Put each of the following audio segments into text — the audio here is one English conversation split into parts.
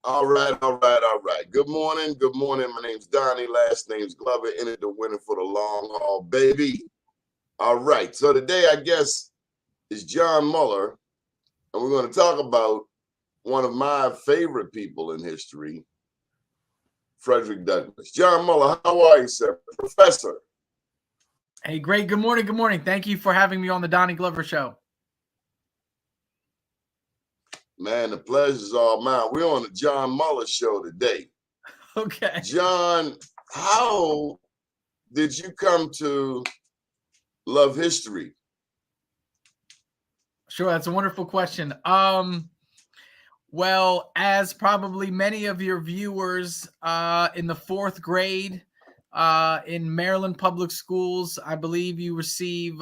All right, all right, all right. Good morning, good morning. My name's Donnie, last name's Glover, entered the winner for the long haul, baby. All right, so today, I guess, is John Muller, and we're going to talk about one of my favorite people in history, Frederick Douglass. John Muller, how are you, sir? Professor. Hey, great. Good morning, good morning. Thank you for having me on the Donnie Glover Show. Man, the pleasure's all mine. We're on the John Muller Show today. Okay. John, how did you come to love history? Sure, that's a wonderful question. Well, as probably many of your viewers in the fourth grade in Maryland public schools, I believe you receive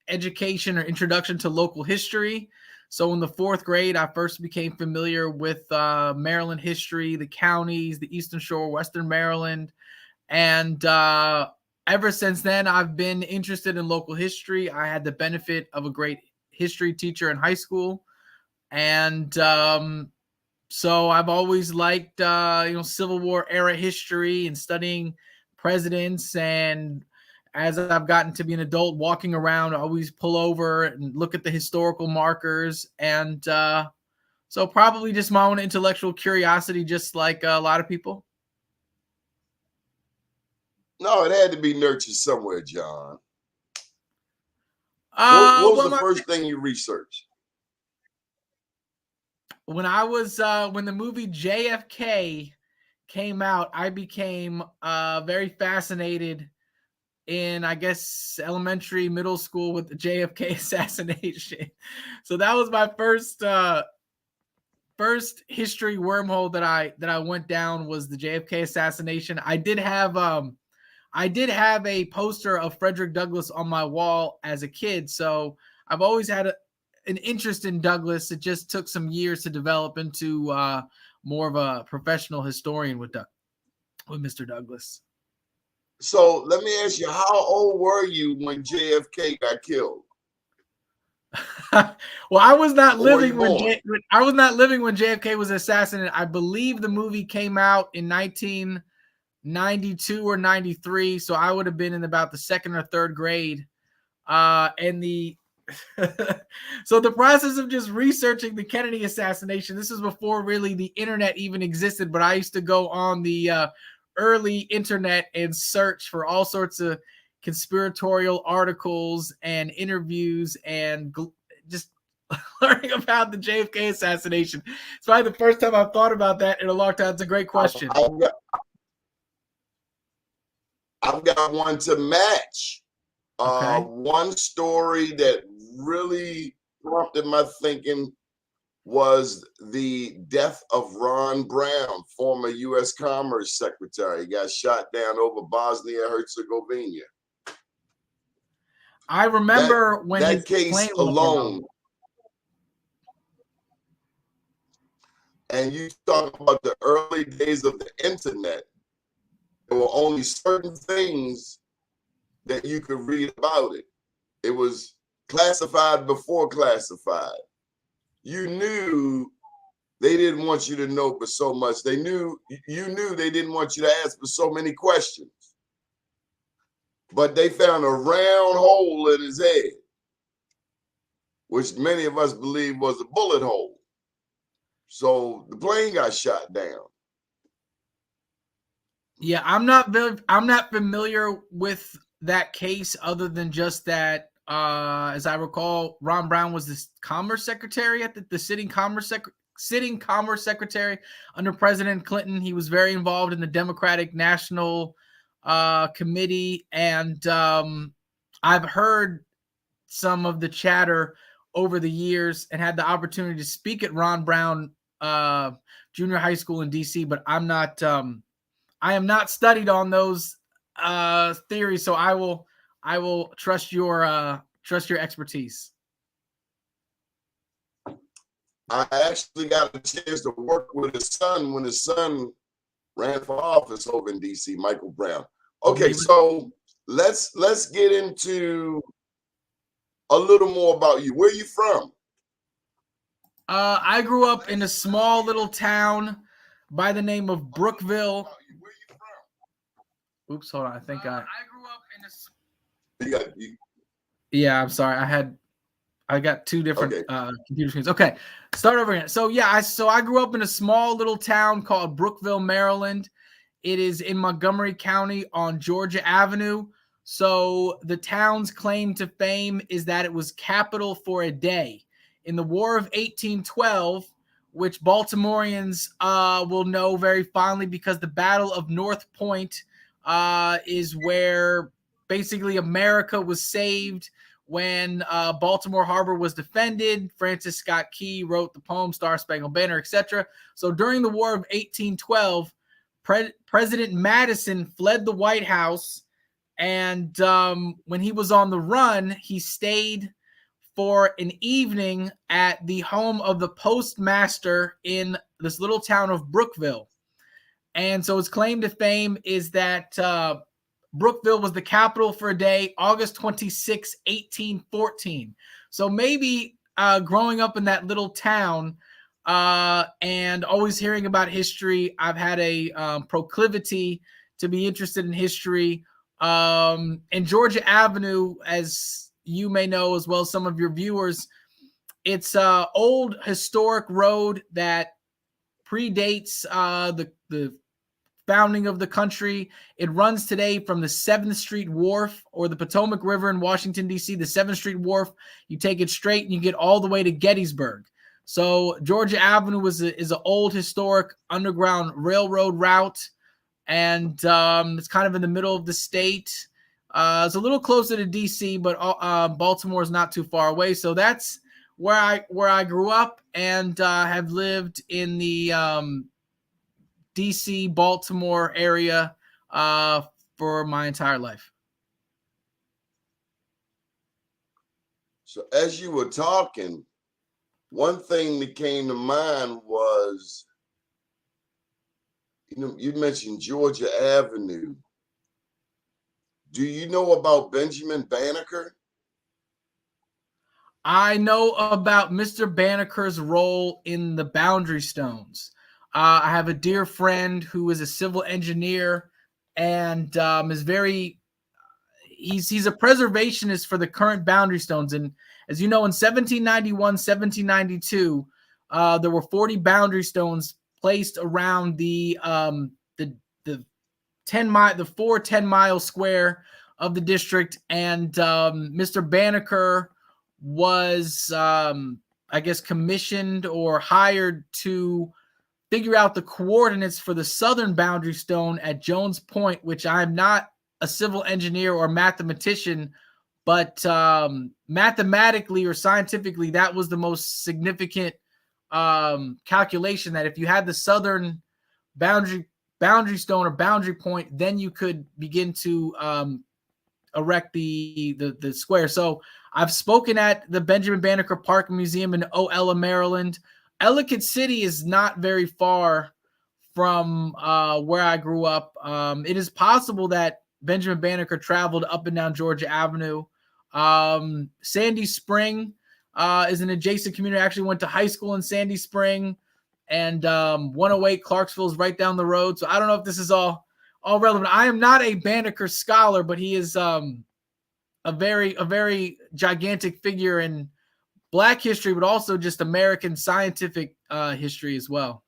education or introduction to local history. So in the fourth grade, I first became familiar with Maryland history, the counties, the Eastern Shore, Western Maryland. And ever since then, I've been interested in local history. I had the benefit of a great history teacher in high school. And so I've always liked, Civil War era history and studying presidents. And as I've gotten to be an adult, walking around, I always pull over and look at the historical markers. And so probably just my own intellectual curiosity, just like a lot of people. No, it had to be nurtured somewhere, John. What was the first thing you researched? When I was when the movie JFK came out, I became very fascinated in, I guess, elementary, middle school with the JFK assassination. So that was my first history wormhole that I went down, was the JFK assassination. I did have a poster of Frederick Douglass on my wall as a kid, so I've always had an interest in Douglass. It just took some years to develop into more of a professional historian with Mr. Douglass. So let me ask you, how old were you when JFK got killed? Well, I was not living when JFK was assassinated. I believe the movie came out in 1992 or 93, so I would have been in about the second or third grade. And the so the process of just researching the Kennedy assassination, this was before really the internet even existed, but I used to go on the early internet and search for all sorts of conspiratorial articles and interviews and just learning about the JFK assassination. It's probably the first time I've thought about that in a long time. It's a great question. I've got one to match. Okay. One story that really prompted my thinking was the death of Ron Brown, former U.S. Commerce Secretary. He got shot down over Bosnia-Herzegovina. I remember when that case alone. And you talk about the early days of the internet. There were only certain things that you could read about it. It was classified before classified. You knew they didn't want you to know for so much. You knew they didn't want you to ask for so many questions. But they found a round hole in his head, which many of us believe was a bullet hole. So the plane got shot down. Yeah, I'm not familiar with that case, other than just that, as I recall, Ron Brown was the Commerce Secretary at the sitting Commerce Secretary under President Clinton. He was very involved in the Democratic National Committee, and I've heard some of the chatter over the years and had the opportunity to speak at Ron Brown Junior High School in DC, but I am not studied on those theories, so I will trust your expertise. I actually got a chance to work with his son when his son ran for office over in DC, Michael Brown. Okay, so let's get into a little more about you. Where are you from? I grew up in a small little town by the name of Brookville. Oops, hold on. I think I grew up in a. Yeah, I'm sorry. I got two different computer screens. Okay, start over again. So yeah, I grew up in a small little town called Brookville, Maryland. It is in Montgomery County on Georgia Avenue. So the town's claim to fame is that it was capital for a day. In the War of 1812, which Baltimoreans will know very fondly because the Battle of North Point is where basically America was saved when Baltimore Harbor was defended. Francis Scott Key wrote the poem Star Spangled Banner, etc. So during the War of 1812, President Madison fled the White House, and when he was on the run, he stayed for an evening at the home of the postmaster in this little town of Brookville. And so his claim to fame is that Brookville was the capital for a day, August 26, 1814. So maybe growing up in that little town and always hearing about history, I've had a proclivity to be interested in history. And Georgia Avenue, as you may know as well as some of your viewers, it's an old historic road that predates the founding of the country. It runs today from the 7th Street Wharf or the Potomac River in Washington, D.C., the 7th Street Wharf. You take it straight and you get all the way to Gettysburg. So Georgia Avenue is an old historic underground railroad route, and it's kind of in the middle of the state. It's a little closer to D.C., but Baltimore is not too far away. So that's where I grew up and have lived in the D.C., Baltimore area for my entire life. So as you were talking, one thing that came to mind was, you mentioned Georgia Avenue. Do you know about Benjamin Banneker? I know about Mr. Banneker's role in the Boundary Stones. I have a dear friend who is a civil engineer and is he's a preservationist for the current Boundary Stones. And as you know, in 1791, 1792, there were 40 boundary stones placed around the 4 10-mile square of the district. And Mr. Banneker was, I guess, commissioned or hired to figure out the coordinates for the southern boundary stone at Jones Point, which I'm not a civil engineer or mathematician, but mathematically or scientifically, that was the most significant calculation, that if you had the southern boundary stone or boundary point, then you could begin to erect the square. So I've spoken at the Benjamin Banneker Park Museum in Oella, Maryland. Ellicott City is not very far from where I grew up. It is possible that Benjamin Banneker traveled up and down Georgia Avenue. Sandy Spring is an adjacent community. I actually went to high school in Sandy Spring, and 108 Clarksville is right down the road. So I don't know if this is all relevant. I am not a Banneker scholar, but he is a very gigantic figure in Black history, but also just American scientific history as well.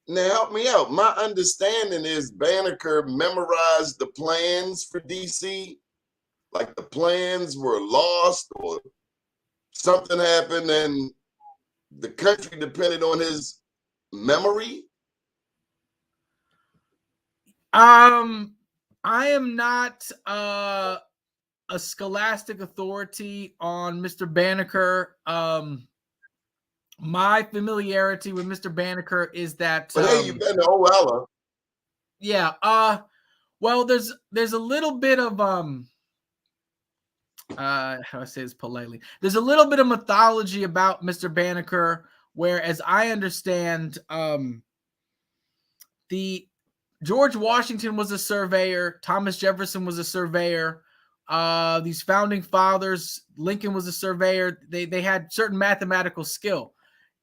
Now help me out. My understanding is Banneker memorized the plans for DC, like the plans were lost or something happened and the country depended on his memory. I am not a scholastic authority on Mr. Banneker. My familiarity with Mr. Banneker is that. But hey, you've been to Oella. Yeah. Well, there's a little bit of how do I say this politely? There's a little bit of mythology about Mr. Banneker, where, as I understand, the George Washington was a surveyor, Thomas Jefferson was a surveyor. These founding fathers, Lincoln was a surveyor. They had certain mathematical skill.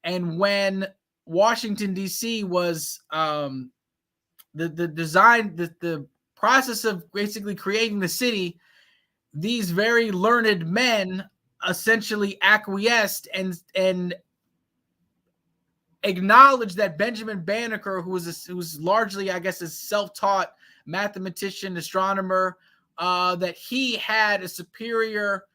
And when Washington, D.C. was the process of basically creating the city, these very learned men essentially acquiesced and acknowledged that Benjamin Banneker, who was largely, I guess, a self-taught mathematician, astronomer, that he had a superior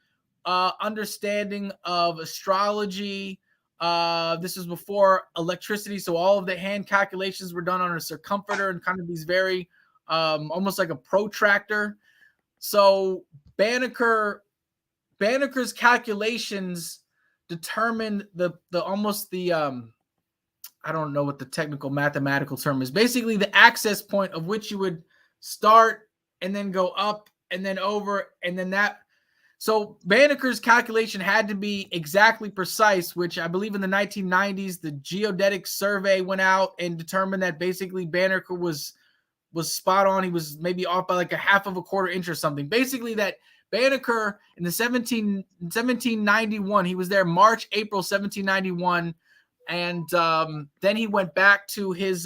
understanding of astrology. This was before electricity, so all of the hand calculations were done on a circumferer and kind of these very almost like a protractor. So Banneker's calculations determined the I don't know what the technical mathematical term is. Basically, the access point of which you would start and then go up and then over and then that. So Banneker's calculation had to be exactly precise, which I believe in the 1990s, the geodetic survey went out and determined that basically Banneker was spot on. He was maybe off by like a half of a quarter inch or something. Basically that Banneker in the 1791, he was there March, April 1791. And then he went back to his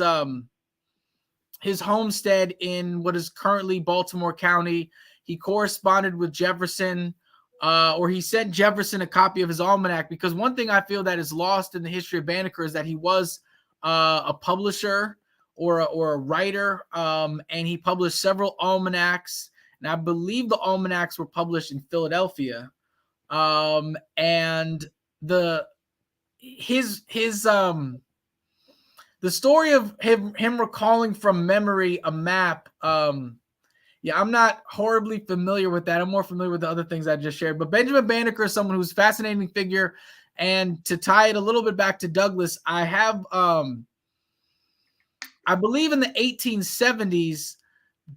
homestead in what is currently Baltimore County. He corresponded with Jefferson, or he sent Jefferson a copy of his almanac, because one thing I feel that is lost in the history of Banneker is that he was a publisher or a writer, and he published several almanacs. And I believe the almanacs were published in Philadelphia. And the story of him recalling from memory a map. Yeah, I'm not horribly familiar with that. I'm more familiar with the other things I just shared. But Benjamin Banneker is someone who's a fascinating figure. And to tie it a little bit back to Douglass, I have, I believe in the 1870s,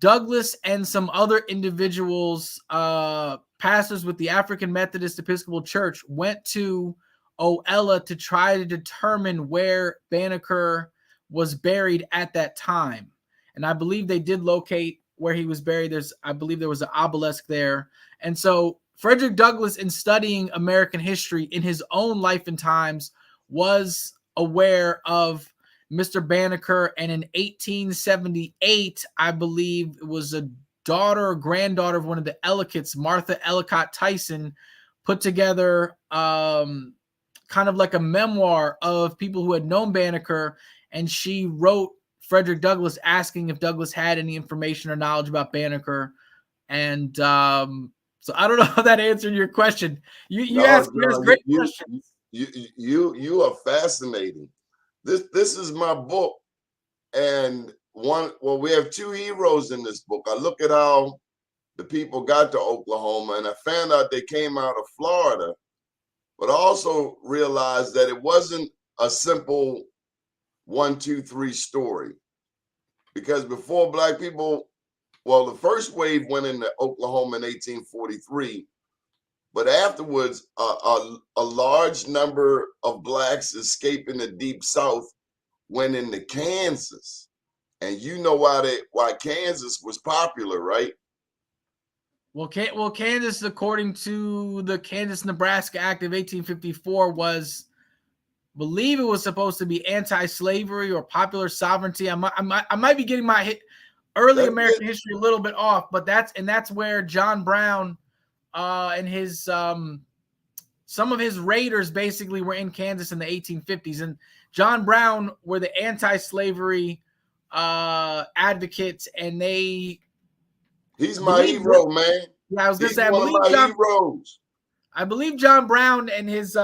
Douglass and some other individuals, pastors with the African Methodist Episcopal Church, went to Oella to try to determine where Banneker was buried at that time. And I believe they did locate where he was buried. I believe there was an obelisk there. And so Frederick Douglass, in studying American history in his own life and times, was aware of Mr. Banneker. And in 1878, I believe it was a daughter or granddaughter of one of the Ellicotts, Martha Ellicott Tyson, put together kind of like a memoir of people who had known Banneker, and she wrote Frederick Douglass asking if Douglass had any information or knowledge about Banneker. And so I don't know how that answered your question. You asked great questions. You are fascinating. This is my book, and we have two heroes in this book. I look at how the people got to Oklahoma, and I found out they came out of Florida. But I also realized that it wasn't a simple 1, 2, 3 story. Because before Black people, well, the first wave went into Oklahoma in 1843, but afterwards, a large number of Blacks escaping the Deep South went into Kansas. And you know why Kansas was popular, right? Well, Kansas, according to the Kansas-Nebraska Act of 1854, believe it was supposed to be anti-slavery or popular sovereignty. I might be getting my early American history a little bit off, but that's where John Brown and his some of his raiders basically were in Kansas in the 1850s, and John Brown were the anti-slavery advocates, and he's my hero, man. Yeah, I was gonna say, I believe John Brown and his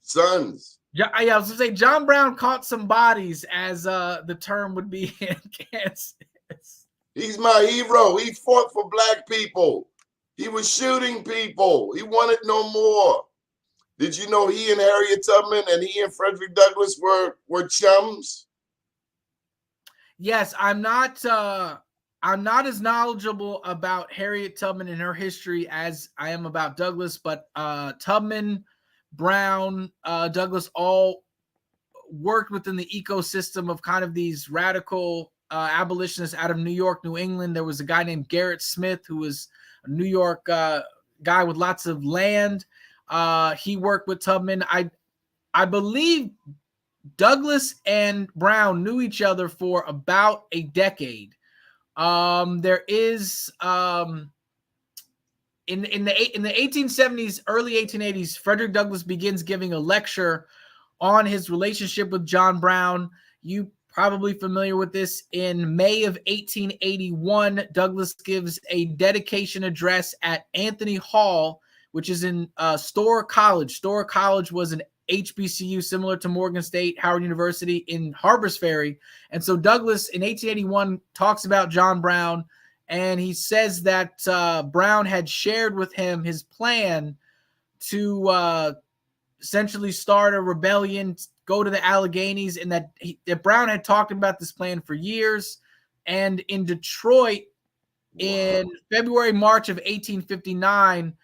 sons. Yeah, I was gonna say John Brown caught some bodies, as the term would be in Kansas. He's my hero. He fought for Black people. He was shooting people. He wanted no more. Did you know he and Harriet Tubman and he and Frederick Douglass were chums? Yes, I'm not as knowledgeable about Harriet Tubman and her history as I am about Douglass, but Tubman, Brown, Douglass all worked within the ecosystem of kind of these radical abolitionists out of New York, New England. There was a guy named Garrett Smith who was a New York guy with lots of land. He worked with Tubman. I believe Douglass and Brown knew each other for about a decade. There is in the 1870s, early 1880s, Frederick Douglass begins giving a lecture on his relationship with John Brown. You probably familiar with this. In May of 1881, Douglass gives a dedication address at Anthony Hall, which is in Storr College. Storr College was an HBCU similar to Morgan State, Howard University in Harpers Ferry. And so Douglass in 1881 talks about John Brown, and he says that Brown had shared with him his plan to essentially start a rebellion, go to the Alleghenies, and that Brown had talked about this plan for years. And in Detroit, in February, March of 1859,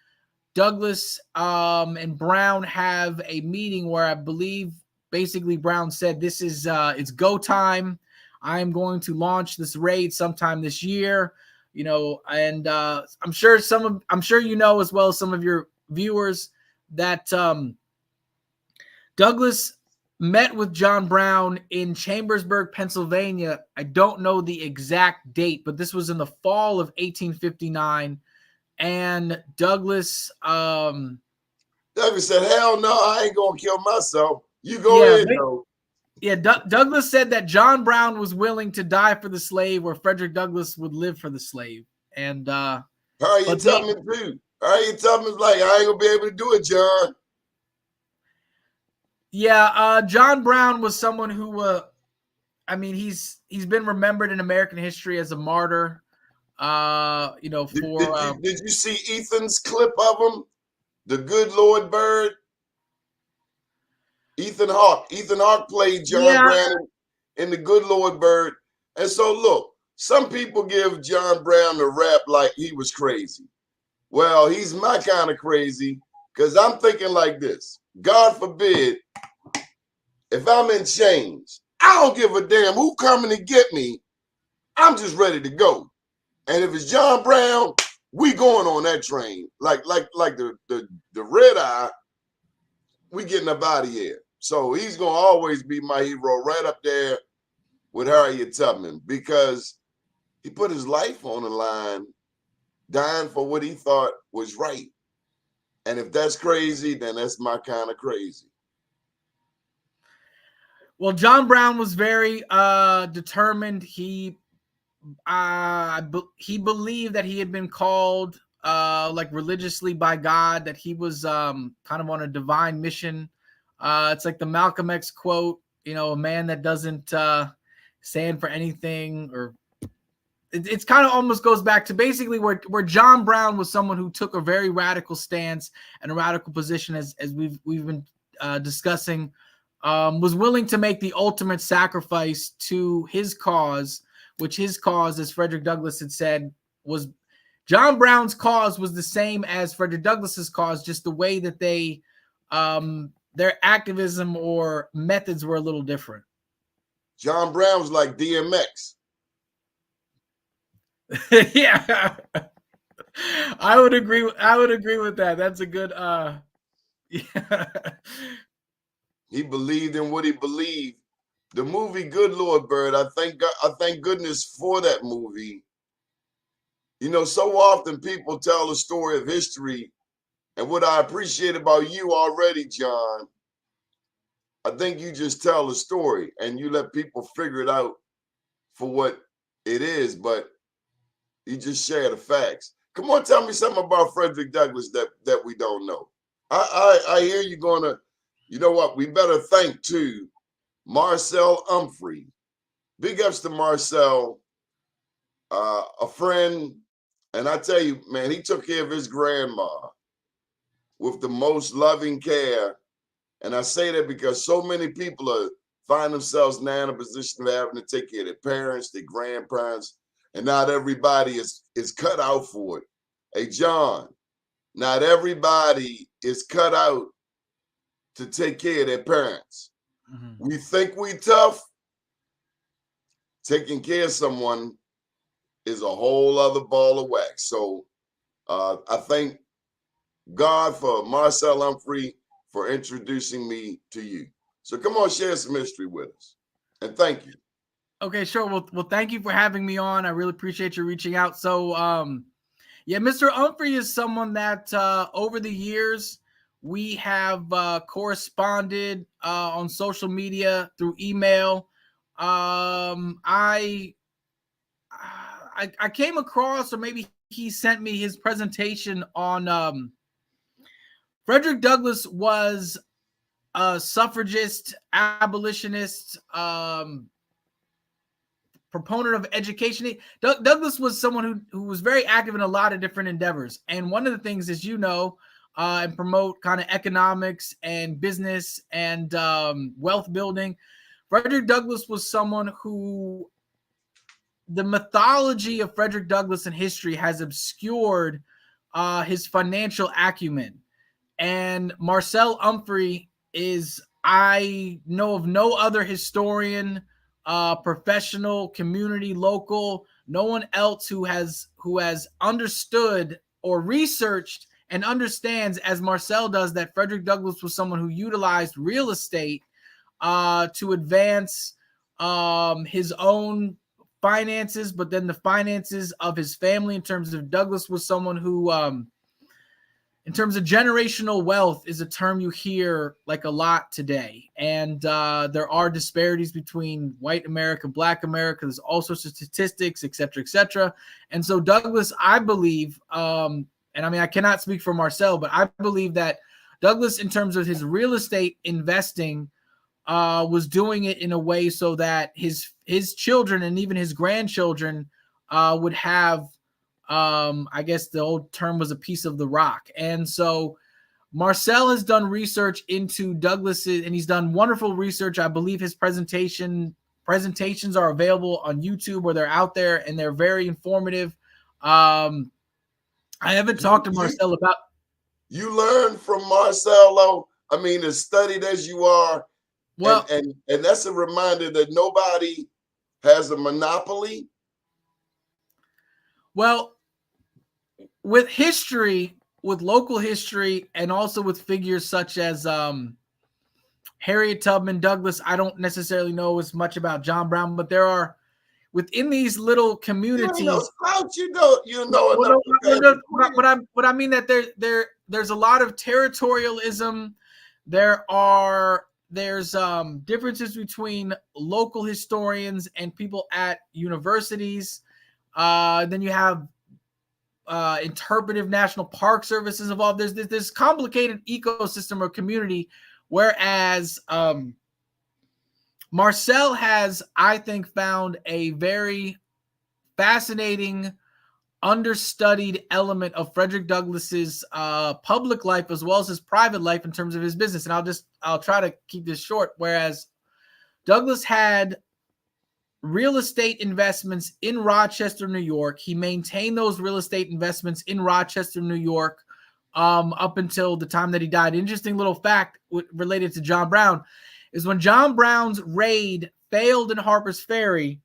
Douglass and Brown have a meeting where I believe basically Brown said, this is it's go time. I am going to launch this raid sometime this year, you know, and I'm sure you know, as well as some of your viewers, that Douglass met with John Brown in Chambersburg, Pennsylvania. I don't know the exact date, but this was in the fall of 1859. And Douglass said, hell no, I ain't going to kill myself. You go ahead, though. Yeah, Douglass said that John Brown was willing to die for the slave, where Frederick Douglass would live for the slave. And Harriet Tubman too. Harriet Tubman's like, I ain't gonna be able to do it, John. Yeah, John Brown was someone who, I mean, he's been remembered in American history as a martyr. You know, for did you see Ethan's clip of him? The Good Lord Bird. Ethan Hawke played John Brown in The Good Lord Bird. And so look, some people give John Brown the rap like he was crazy. Well, he's my kind of crazy, because I'm thinking like this. God forbid, if I'm in chains, I don't give a damn who coming to get me. I'm just ready to go. And if it's John Brown, we going on that train. Like the red eye, we getting up out of here. So he's going to always be my hero, right up there with Harriet Tubman, because he put his life on the line, dying for what he thought was right. And if that's crazy, then that's my kind of crazy. Well, John Brown was very determined. He believed that he had been called like religiously by God, that he was kind of on a divine mission. It's like the Malcolm X quote, you know, a man that doesn't stand for anything, or it's kind of almost goes back to basically where John Brown was someone who took a very radical stance and a radical position, as we've been discussing, was willing to make the ultimate sacrifice to his cause, which his cause, as Frederick Douglass had said, was John Brown's cause was the same as Frederick Douglass's cause, just the way that they their activism or methods were a little different. John Brown was like DMX. Yeah, I would agree with that. That's a good yeah. He believed in what he believed. The movie Good Lord Bird, I thank goodness for that movie. You know, so often people tell the story of history, and what I appreciate about you already, John, I think you just tell the story and you let people figure it out for what it is, but you just share the facts. Come on, tell me something about Frederick Douglass that we don't know. I hear you gonna, you know what, we better thank too Marcel Humphrey. Big ups to Marcel, a friend. And I tell you, man, he took care of his grandma with the most loving care. And I say that because so many people find themselves now in a position of having to take care of their parents, their grandparents, and not everybody is cut out for it. Hey, John, not everybody is cut out to take care of their parents. Mm-hmm. We think we tough. Taking care of someone is a whole other ball of wax. So I thank God for Marcel Humphrey for introducing me to you. So come on, share some history with us. And thank you. Okay, sure. Well, thank you for having me on. I really appreciate you reaching out. So, yeah, Mr. Humphrey is someone that over the years we have corresponded on social media through email. I came across, or maybe he sent me his presentation on Frederick Douglass was a suffragist, abolitionist, proponent of education. Douglass was someone who was very active in a lot of different endeavors. And one of the things, as you know, and promote kind of economics and business and wealth building. Frederick Douglass was someone who the mythology of Frederick Douglass in history has obscured his financial acumen. And Marcel Humphrey is, I know of no other historian, professional, community, local, no one else who has understood or researched and understands, as Marcel does, that Frederick Douglass was someone who utilized real estate to advance his own finances, but then the finances of his family. In terms of Douglass was someone who in terms of generational wealth is a term you hear like a lot today. And there are disparities between white America, black America. There's all sorts of statistics, et cetera, et cetera. And so Douglass, I believe, and I mean, I cannot speak for Marcel, but I believe that Douglass, in terms of his real estate investing, was doing it in a way so that his children and even his grandchildren would have, I guess the old term was, a piece of the rock. And so Marcel has done research into Douglass's, and he's done wonderful research. I believe his presentations are available on YouTube, where they're out there and they're very informative. I haven't talked to Marcel about. You learn from Marcelo. I mean, as studied as you are, well, and that's a reminder that nobody has a monopoly. Well, with history, with local history, and also with figures such as Harriet Tubman, Douglass, I don't necessarily know as much about John Brown, but there are, within these little communities. You know. What I mean that there's a lot of territorialism. There's differences between local historians and people at universities. Then you have interpretive National Park Services involved. There's this complicated ecosystem or community, whereas Marcel has, I think, found a very fascinating, understudied element of Frederick Douglass's public life as well as his private life in terms of his business. And I'll try to keep this short. Whereas Douglass had real estate investments in Rochester, New York. He maintained those real estate investments in Rochester, New York, up until the time that he died. Interesting little fact related to John Brown is when John Brown's raid failed in Harper's Ferry,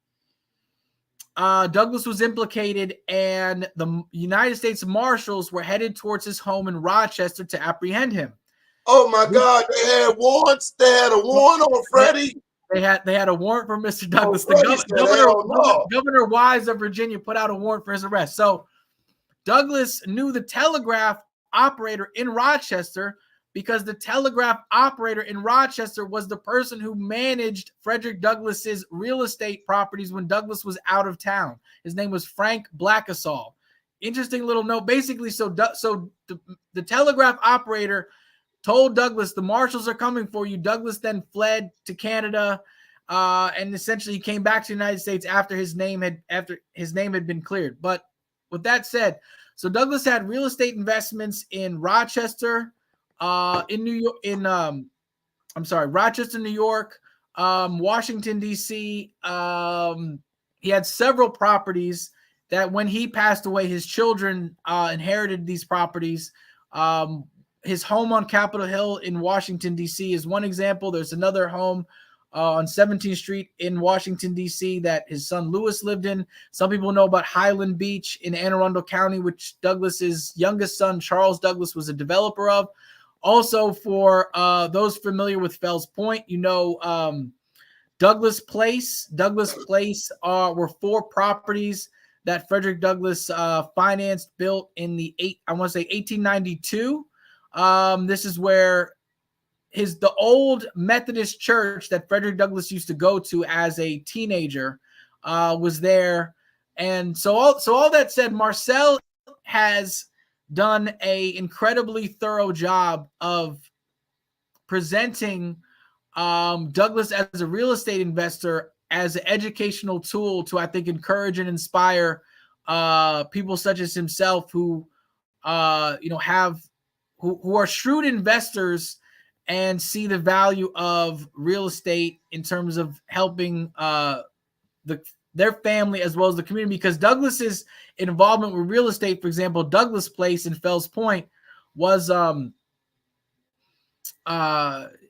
Douglass was implicated, and the United States Marshals were headed towards his home in Rochester to apprehend him. Oh my God! They had warrants. They had a warrant on Freddie. They had a warrant for Mr. Douglass. Governor Wise of Virginia put out a warrant for his arrest. So Douglass knew the telegraph operator in Rochester, because the telegraph operator in Rochester was the person who managed Frederick Douglass's real estate properties when Douglass was out of town. His name was Frank Blackasall. Interesting little note. Basically, so the telegraph operator told Douglass, the marshals are coming for you. Douglass then fled to Canada, and essentially he came back to the United States after his name had been cleared. But with that said, so Douglass had real estate investments in Rochester, in New York, Rochester, New York, Washington, D.C. He had several properties that when he passed away, his children inherited these properties. His home on Capitol Hill in Washington, D.C. is one example. There's another home on 17th Street in Washington, D.C. that his son Lewis lived in. Some people know about Highland Beach in Anne Arundel County, which Douglass's youngest son, Charles Douglass, was a developer of. Also, for those familiar with Fells Point, Douglass Place. Douglass Place were 4 properties that Frederick Douglass financed, built in the 1892. This is where the old Methodist church that Frederick Douglass used to go to as a teenager was there. And so all that said, Marcel has done a incredibly thorough job of presenting Douglass as a real estate investor as an educational tool to, I think, encourage and inspire people such as himself who are shrewd investors and see the value of real estate in terms of helping their family as well as the community. Because Douglass's involvement with real estate, for example, Douglass Place in Fells Point was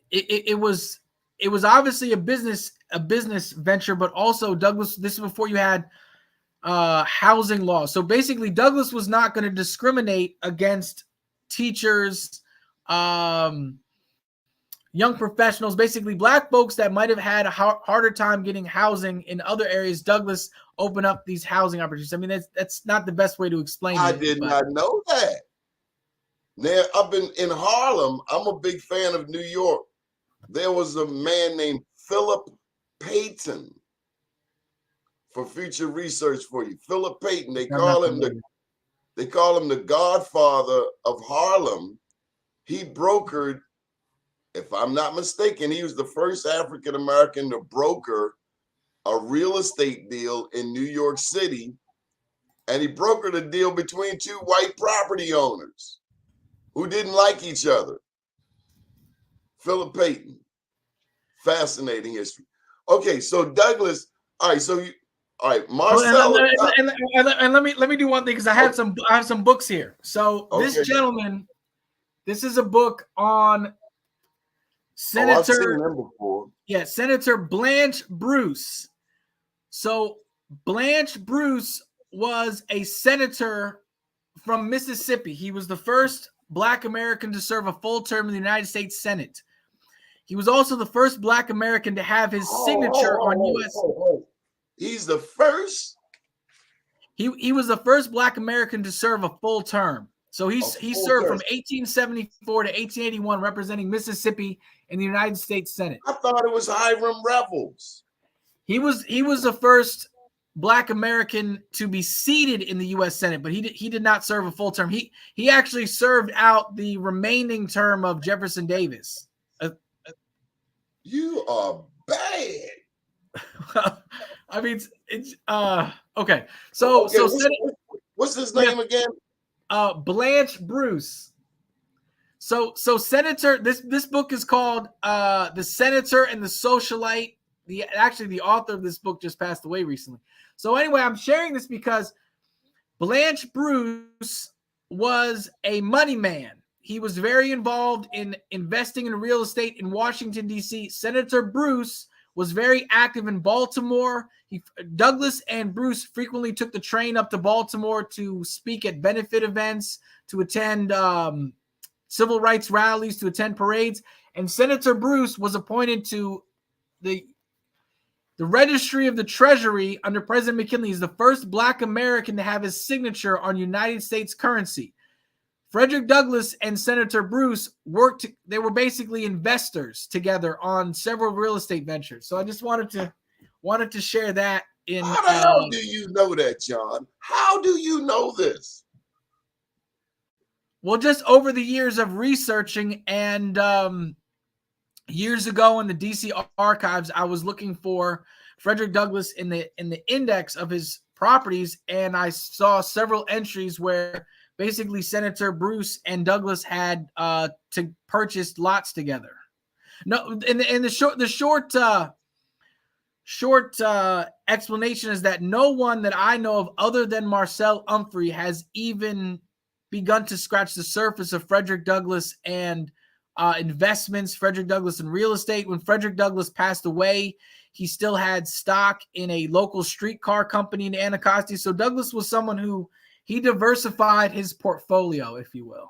it was obviously a business venture, but also Douglass, this is before you had housing laws. So basically Douglass was not going to discriminate against teachers, young professionals, basically black folks that might have had a harder time getting housing in other areas. Douglass opened up these housing opportunities. I mean, that's not the best way to explain it. I did not know that. Now, I've been in Harlem. I'm a big fan of New York. There was a man named Philip Payton, for future research for you. Philip Payton, they call him the godfather of Harlem. He brokered, if I'm not mistaken, he was the first African-American to broker a real estate deal in New York City. And he brokered a deal between 2 white property owners who didn't like each other. Philip Payton. Fascinating history. Okay, so Douglass, all right, Marcel. And let me do one thing, because I have some books here. So this gentleman, this is a book on Senator. I've seen him before. Yeah, Senator Blanche Bruce. So Blanche Bruce was a senator from Mississippi. He was the first Black American to serve a full term in the United States Senate. He was also the first Black American to have his signature on U.S. He's the first? He was the first Black American to serve a full term. So he served from 1874 to 1881, representing Mississippi in the United States Senate. I thought it was Hiram Revels. He was the first Black American to be seated in the U.S. Senate, but he did not serve a full term. He actually served out the remaining term of Jefferson Davis. You are bad. I mean, it's okay. So what's his name again? Blanche Bruce. So Senator, this book is called The Senator and the Socialite. The author of this book just passed away recently. So anyway, I'm sharing this because Blanche Bruce was a money man. He was very involved in investing in real estate in Washington, D.C. Senator Bruce was very active in Baltimore. Douglass and Bruce frequently took the train up to Baltimore to speak at benefit events, to attend civil rights rallies, to attend parades. And Senator Bruce was appointed to the Registry of the Treasury under President McKinley. He's the first Black American to have his signature on United States currency. Frederick Douglass and Senator Bruce they were basically investors together on several real estate ventures. So I just wanted to share that. How the hell do you know that, John? How do you know this? Well, just over the years of researching, and years ago in the DC archives, I was looking for Frederick Douglass in the index of his properties, and I saw several entries where basically Senator Bruce and Douglass had to purchase lots together. No, and the short explanation is that no one that I know of other than Marcel Humphrey has even begun to scratch the surface of Frederick Douglass and investments, Frederick Douglass in real estate. When Frederick Douglass passed away, he still had stock in a local streetcar company in Anacostia. So Douglass was someone who he diversified his portfolio, if you will.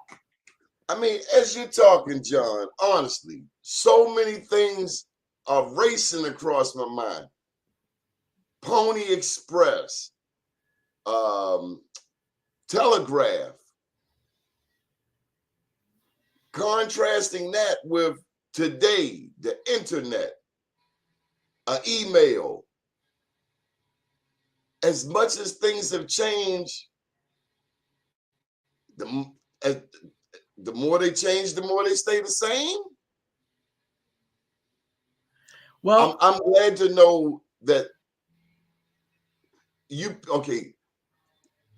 I mean, as you're talking, John, honestly, so many things are racing across my mind. Pony Express, Telegraph, contrasting that with today, the internet, email. As much as things have changed, the, the more they change, the more they stay the same. Well, I'm glad to know that okay,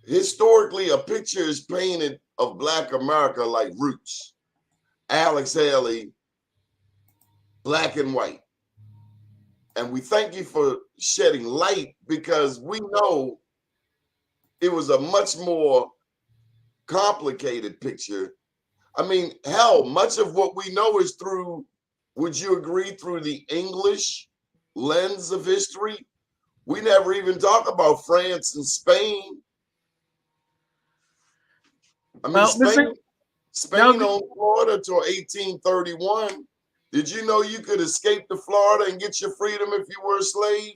historically, a picture is painted of Black America like Roots, Alex Haley, black and white. And we thank you for shedding light, because we know it was a much more complicated picture. I mean, hell, much of what we know is through, would you agree, through the English lens of history? We never even talk about France and Spain. I mean, well, Spain owned Florida till 1831. Did you know you could escape to Florida and get your freedom if you were a slave?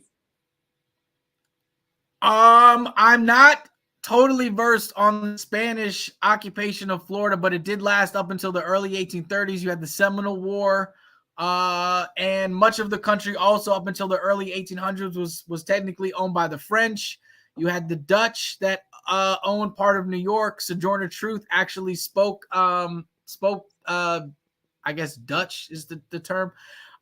I'm not totally versed on the Spanish occupation of Florida, but it did last up until the early 1830s. You had the Seminole War, and much of the country also up until the early 1800s was technically owned by the French. You had the Dutch that owned part of New York. Sojourner Truth actually spoke I guess Dutch is the term.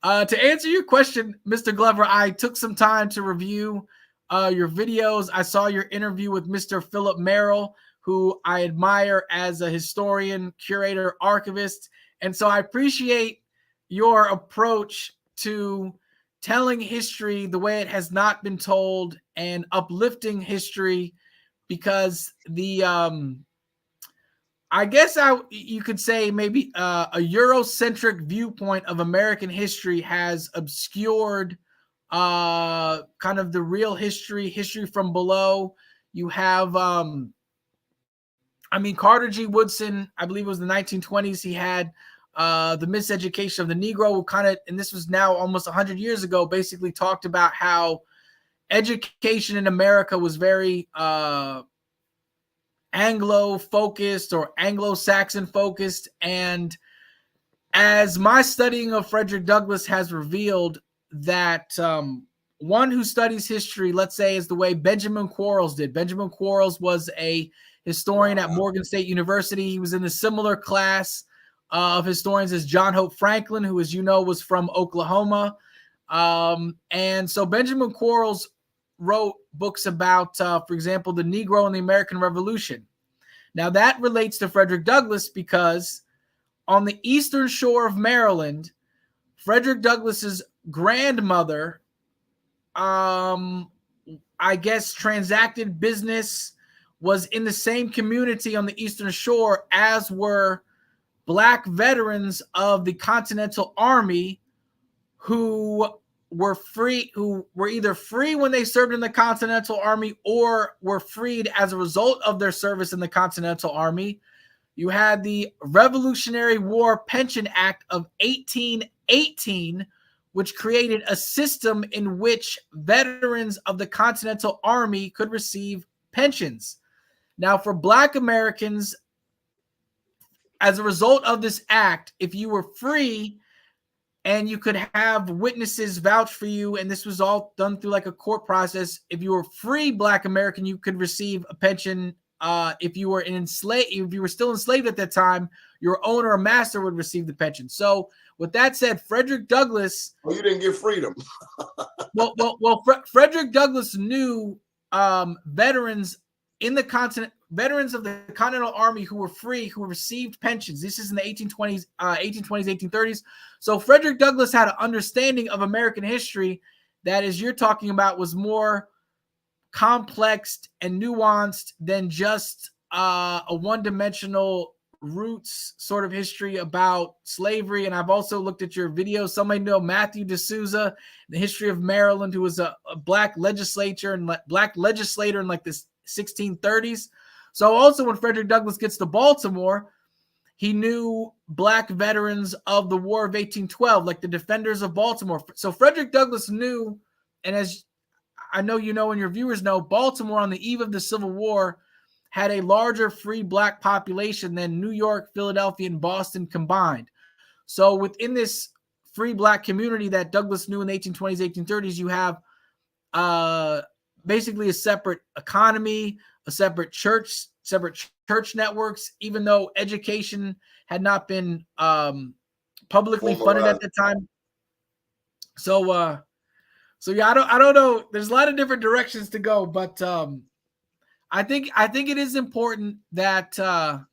To answer your question, Mr. Glover, I took some time to review your videos. I saw your interview with Mr. Philip Merrill, who I admire as a historian, curator, archivist. And so I appreciate your approach to telling history the way it has not been told and uplifting history, because the I guess you could say maybe a Eurocentric viewpoint of American history has obscured kind of the real history from below. You have, I mean, Carter G. Woodson, I believe it was the 1920s. He had the miseducation of the Negro, who kind of, and this was now almost 100 years ago, basically talked about how education in America was very Anglo-focused or Anglo-Saxon focused. And as my studying of Frederick Douglass has revealed, that one who studies history, let's say, is the way Benjamin Quarles did. Benjamin Quarles was a historian at Morgan State University. He was in a similar class of historians as John Hope Franklin, who, as you know, was from Oklahoma. And so Benjamin Quarles wrote books about, for example, the Negro and the American Revolution. Now that relates to Frederick Douglass, because on the eastern shore of Maryland, Frederick Douglass's grandmother, I guess, transacted business, was in the same community on the eastern shore as were Black veterans of the Continental Army who were free, who were either free when they served in the Continental Army or were freed as a result of their service in the Continental Army. You had the Revolutionary War Pension Act of 1818, which created a system in which veterans of the Continental Army could receive pensions. Now, for Black Americans, as a result of this act, if you were free and you could have witnesses vouch for you, and this was all done through like a court process, if you were free Black American, you could receive a pension. If you were still enslaved at that time, your owner or master would receive the pension. So with that said, Frederick Douglass, well, you didn't get freedom. Frederick Douglass knew veterans in the continent, veterans of the Continental Army who were free, who received pensions. This is in the 1820s, 1830s. So Frederick Douglass had an understanding of American history that, as you're talking about, was more complex and nuanced than just a one-dimensional roots sort of history about slavery. And I've also looked at your videos. Somebody know Matthew D'Souza, the history of Maryland, who was a black legislator in like the 1630s. So also when Frederick Douglass gets to Baltimore, He knew Black veterans of the War of 1812, like the Defenders of Baltimore. So Frederick Douglass knew, and as I know you know and your viewers know, Baltimore on the eve of the Civil War had a larger free Black population than New York, Philadelphia, and Boston combined. So within this free Black community that Douglass knew in the 1820s, 1830s, you have basically a separate economy, a separate church networks, even though education had not been publicly funded at the time. So yeah, I don't know. There's a lot of different directions to go, but I think it is important that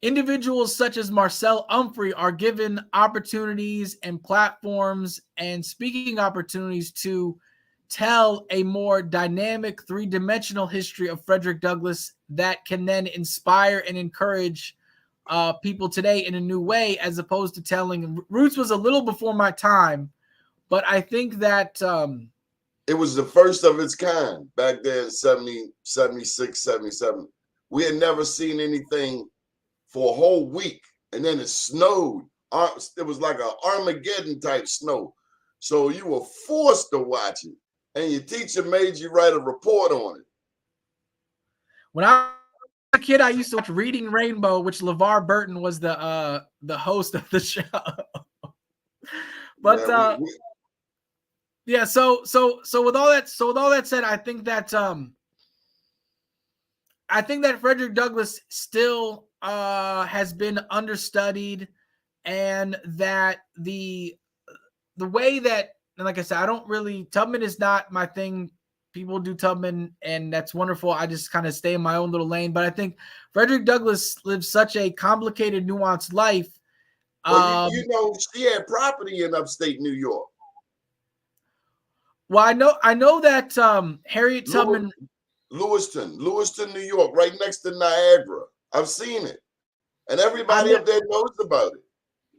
individuals such as Marcel Humphrey are given opportunities and platforms and speaking opportunities to tell a more dynamic, three-dimensional history of Frederick Douglass that can then inspire and encourage people today in a new way, as opposed to telling. Roots was a little before my time, but I think that it was the first of its kind back there in 70, 76, 77. We had never seen anything for a whole week, and then it snowed. It was like an Armageddon type snow. So you were forced to watch it, and your teacher made you write a report on it. When I was a kid, I used to watch Reading Rainbow, which LeVar Burton was the host of the show. But yeah, so with all that said, I think that Frederick Douglass still has been understudied, and that the way that, and like I said, Tubman is not my thing. People do Tubman, and that's wonderful. I just kind of stay in my own little lane. But I think Frederick Douglass lived such a complicated, nuanced life. Well, you know, she had property in upstate New York. Well, I know that Harriet Tubman, Lewiston, New York, right next to Niagara. I've seen it, and everybody up there knows about it.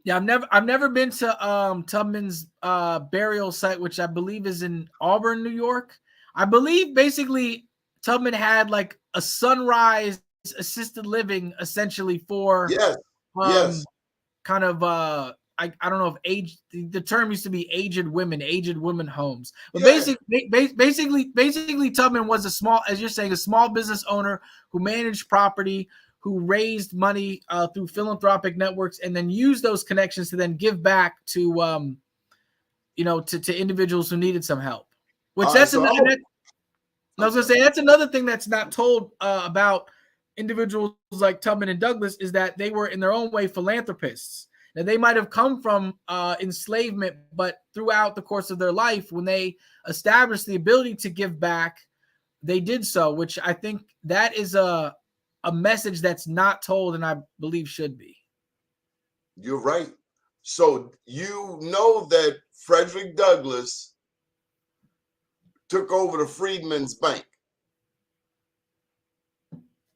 Yeah, I've never been to Tubman's burial site, which I believe is in Auburn, New York. I believe basically Tubman had like a sunrise assisted living, essentially, for yes. kind of I don't know if age, the term used to be aged women homes. But basically Tubman was a small, as you're saying, a small business owner who managed property, who raised money through philanthropic networks, and then used those connections to then give back to to individuals who needed some help. Which I was gonna say, that's another thing that's not told about individuals like Tubman and Douglass, is that they were in their own way philanthropists. Now, they might have come from enslavement, but throughout the course of their life, when they established the ability to give back, they did so, which I think that is a message that's not told, and I believe should be. You're right. So you know that Frederick Douglass took over the Freedmen's Bank.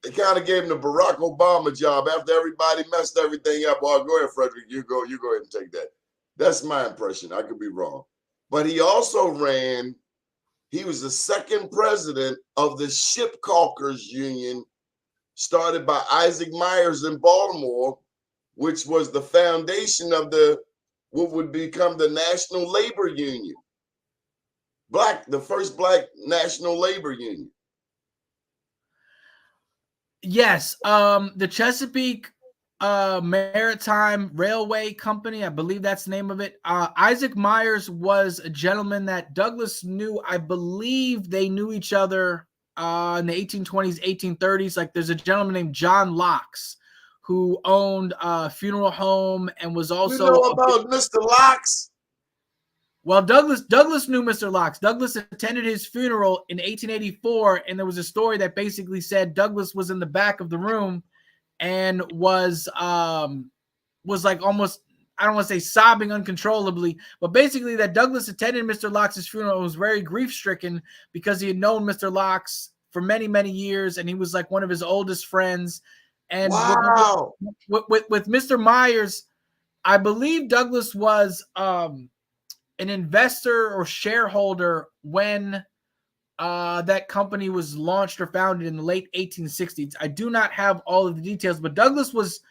They kind of gave him the Barack Obama job after everybody messed everything up. Well, go ahead, Frederick. You go ahead and take that. That's my impression. I could be wrong. But he also he was the second president of the Ship Caulkers Union, started by Isaac Myers in Baltimore, which was the foundation of what would become the National Labor Union. The first Black National Labor Union. Yes, the Chesapeake Maritime Railway Company, I believe that's the name of it. Isaac Myers was a gentleman that Douglass knew. I believe they knew each other in the 1820s, 1830s. Like, there's a gentleman named John Locks who owned a funeral home and was also— You know about Mr. Locks? Well, Douglass knew Mr. Locks. Douglass attended his funeral in 1884, and there was a story that basically said Douglass was in the back of the room and was like almost, I don't want to say sobbing uncontrollably, but basically that Douglass attended Mr. Locks' funeral and was very grief-stricken because he had known Mr. Locks for many, many years, and he was like one of his oldest friends. And wow. with Mr. Myers, I believe Douglass was an investor or shareholder when that company was launched or founded in the late 1860s. I do not have all of the details, but Douglass was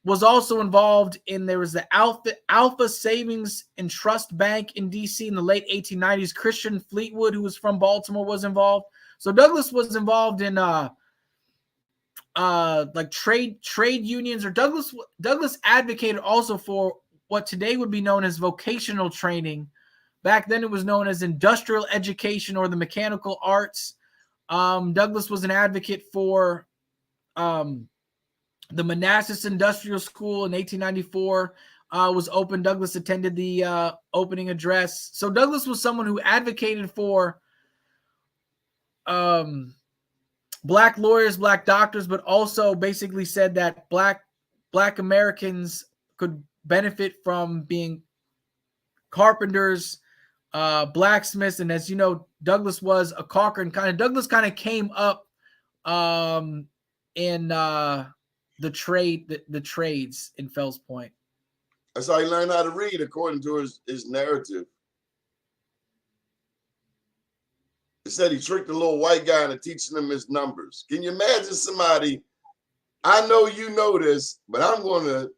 was also involved in, there was the Alpha Savings and Trust Bank in DC in the late 1890s. Christian Fleetwood, who was from Baltimore, was involved. So Douglass was involved in like trade unions, or Douglass advocated also for what today would be known as vocational training. Back then it was known as industrial education or the mechanical arts. Douglass was an advocate for the Manassas Industrial School in 1894 was open. Douglass attended the opening address. So Douglass was someone who advocated for black lawyers, black doctors, but also basically said that black Americans could benefit from being carpenters, blacksmiths. And as you know, Douglass was a caulker, and Douglass kind of came up in the trades in Fells Point. That's how he learned how to read, according to his narrative. It said he tricked a little white guy into teaching him his numbers. Can you imagine somebody, I know you know this, but I'm going to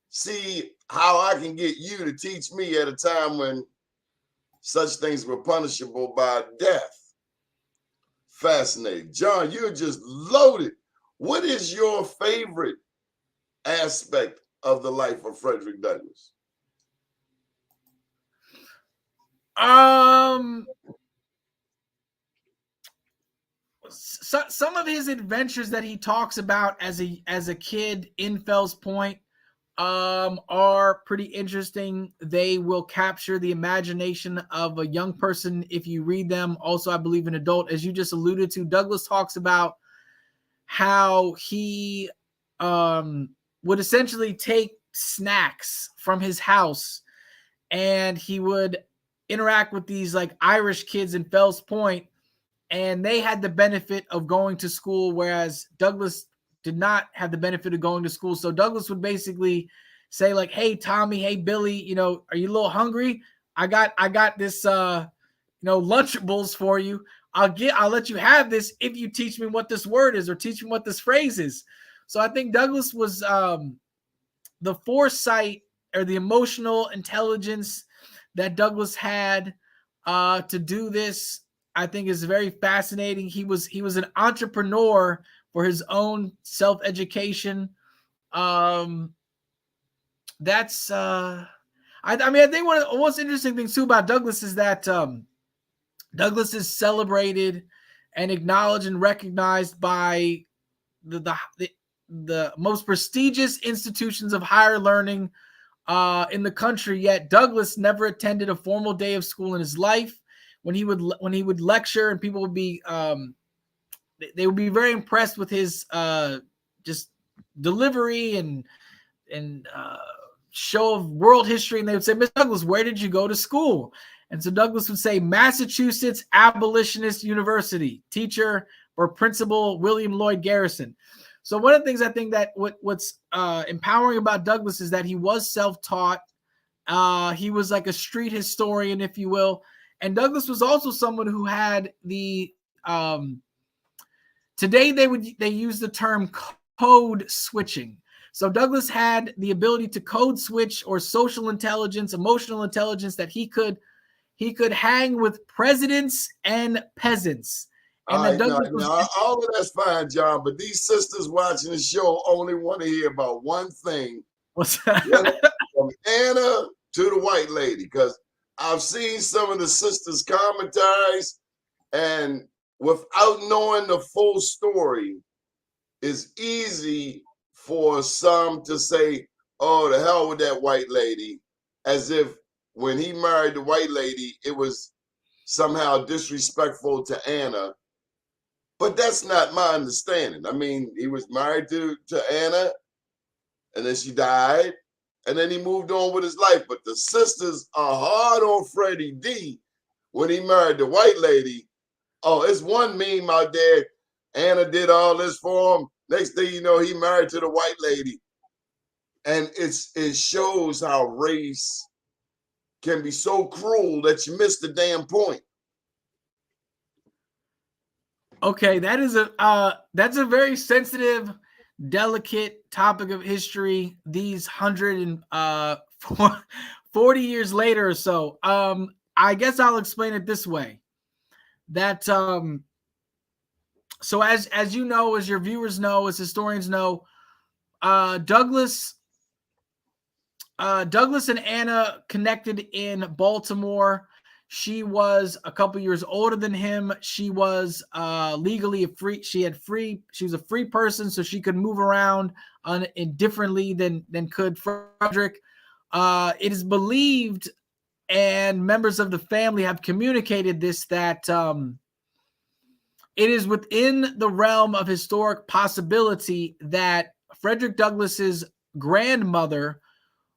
see how I can get you to teach me at a time when such things were punishable by death. Fascinating. John, you're just loaded. What is your favorite aspect of the life of Frederick Douglass? Some of his adventures that he talks about as a kid in Fells Point are pretty interesting. They will capture the imagination of a young person if you read them. Also, I believe an adult, as you just alluded to. Douglass talks about how he would essentially take snacks from his house, and he would interact with these like Irish kids in Fells Point, and they had the benefit of going to school, whereas Douglass did not have the benefit of going to school. So Douglass would basically say like, hey, Tommy, hey, Billy, you know, are you a little hungry? I got this, Lunchables for you. I'll let you have this if you teach me what this word is or teach me what this phrase is. So I think Douglass was the foresight or the emotional intelligence that Douglass had to do this, I think is very fascinating. He was an entrepreneur for his own self-education. I think one of the most interesting things too about Douglass is that Douglass is celebrated and acknowledged and recognized by the most prestigious institutions of higher learning in the country. Yet Douglass never attended a formal day of school in his life. When he would lecture, and people would be they would be very impressed with his just delivery and show of world history, and they would say, Mr. Douglass, where did you go to school? And so Douglass would say, Massachusetts Abolitionist University, teacher or principal William Lloyd Garrison. So one of the things I think that what's empowering about Douglass is that he was self-taught. He was like a street historian, if you will. And Douglass was also someone who had the today they use the term code switching. So Douglass had the ability to code switch, or social intelligence, emotional intelligence, that he could hang with presidents and peasants. And all of that's fine, John, but these sisters watching the show only want to hear about one thing. What's that? From Anna to the white lady, because I've seen some of the sisters' commentaries, and without knowing the full story, it's easy for some to say, oh, the hell with that white lady, as if when he married the white lady, it was somehow disrespectful to Anna. But that's not my understanding. I mean, he was married to Anna, and then she died, and then he moved on with his life. But the sisters are hard on Freddie D when he married the white lady. Oh, it's one meme out there. Anna did all this for him. Next thing you know, he married to the white lady. And it shows how race can be so cruel that you miss the damn point. Okay, that's a very sensitive delicate topic of history these 140 years later or so. I guess I'll explain it this way. That so as you know, as your viewers know, as historians know, Douglass and Anna connected in Baltimore. She was a couple years older than him. She was legally free. She was a free person, so she could move around differently than could Frederick. It is believed, and members of the family have communicated this, that it is within the realm of historic possibility that Frederick Douglass's grandmother,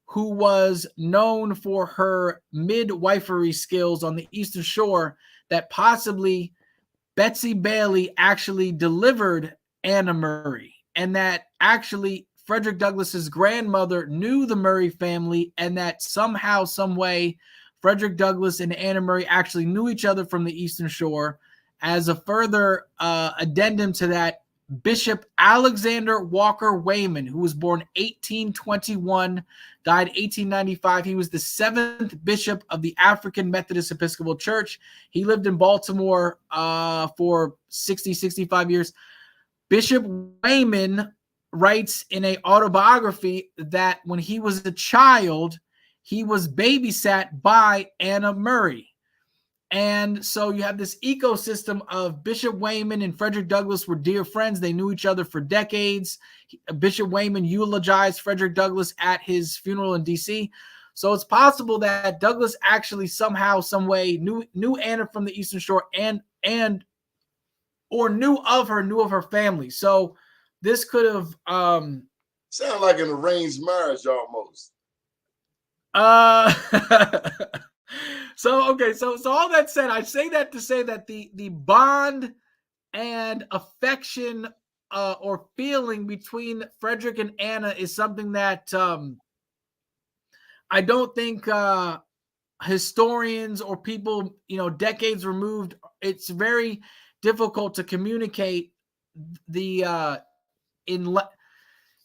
who was known for her midwifery skills on the Eastern Shore, that possibly Betsy Bailey actually delivered Anna Murray, and that actually Frederick Douglass's grandmother knew the Murray family, and that somehow, some way, Frederick Douglass and Anna Murray actually knew each other from the Eastern Shore. As a further addendum to that, Bishop Alexander Walker Wayman, who was born 1821, died 1895. He was the 7th bishop of the African Methodist Episcopal Church. He lived in Baltimore for 65 years. Bishop Wayman writes in an autobiography that when he was a child, he was babysat by Anna Murray. And so you have this ecosystem of Bishop Wayman and Frederick Douglass were dear friends. They knew each other for decades. Bishop Wayman eulogized Frederick Douglass at his funeral in D.C. So it's possible that Douglass actually somehow, some way knew Anna from the Eastern Shore or knew of her family. So this could have sound like an arranged marriage almost. So all that said, I say that to say that the bond and affection or feeling between Frederick and Anna is something that I don't think historians or people, decades removed, it's very difficult to communicate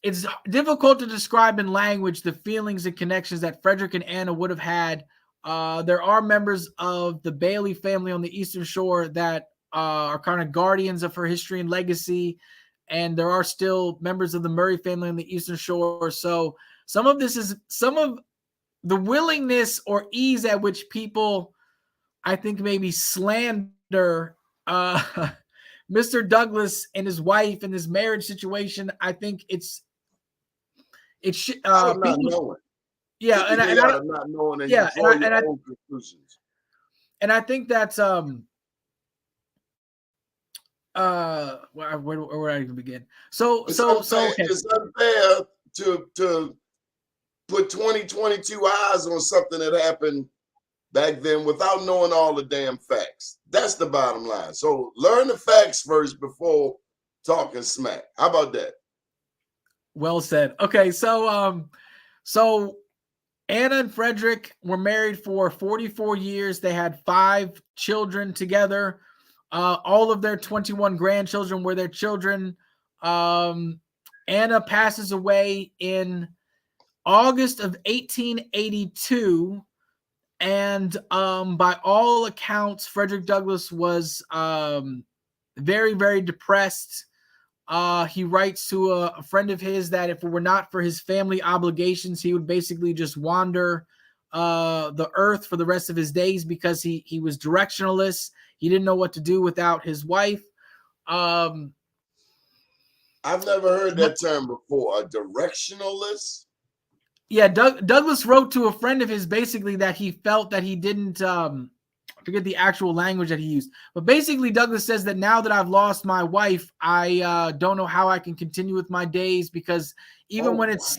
it's difficult to describe in language the feelings and connections that Frederick and Anna would have had. There are members of the Bailey family on the Eastern Shore that are kind of guardians of her history and legacy, and there are still members of the Murray family on the Eastern Shore. So some of the willingness or ease at which people, I think, maybe slander Mr. Douglass and his wife and his marriage situation. I think it's not knowing. Yeah, and I not knowing, and you draw your own conclusions. And I think that's where I even begin? It's unfair to put 22 eyes on something that happened back then without knowing all the damn facts. That's the bottom line. So learn the facts first before talking smack. How about that? Well said. Okay, so Anna and Frederick were married for 44 years. They had 5 children together. All of their 21 grandchildren were their children. Anna passes away in August of 1882. And by all accounts, Frederick Douglass was very, very depressed. He writes to a friend of his that if it were not for his family obligations, he would basically just wander the earth for the rest of his days because he was directionless. He didn't know what to do without his wife. I've never heard that term before, a directionalist. Yeah, Douglass wrote to a friend of his basically that he felt that he didn't forget the actual language that he used. But basically Douglass says that now that I've lost my wife, I don't know how I can continue with my days because even when it's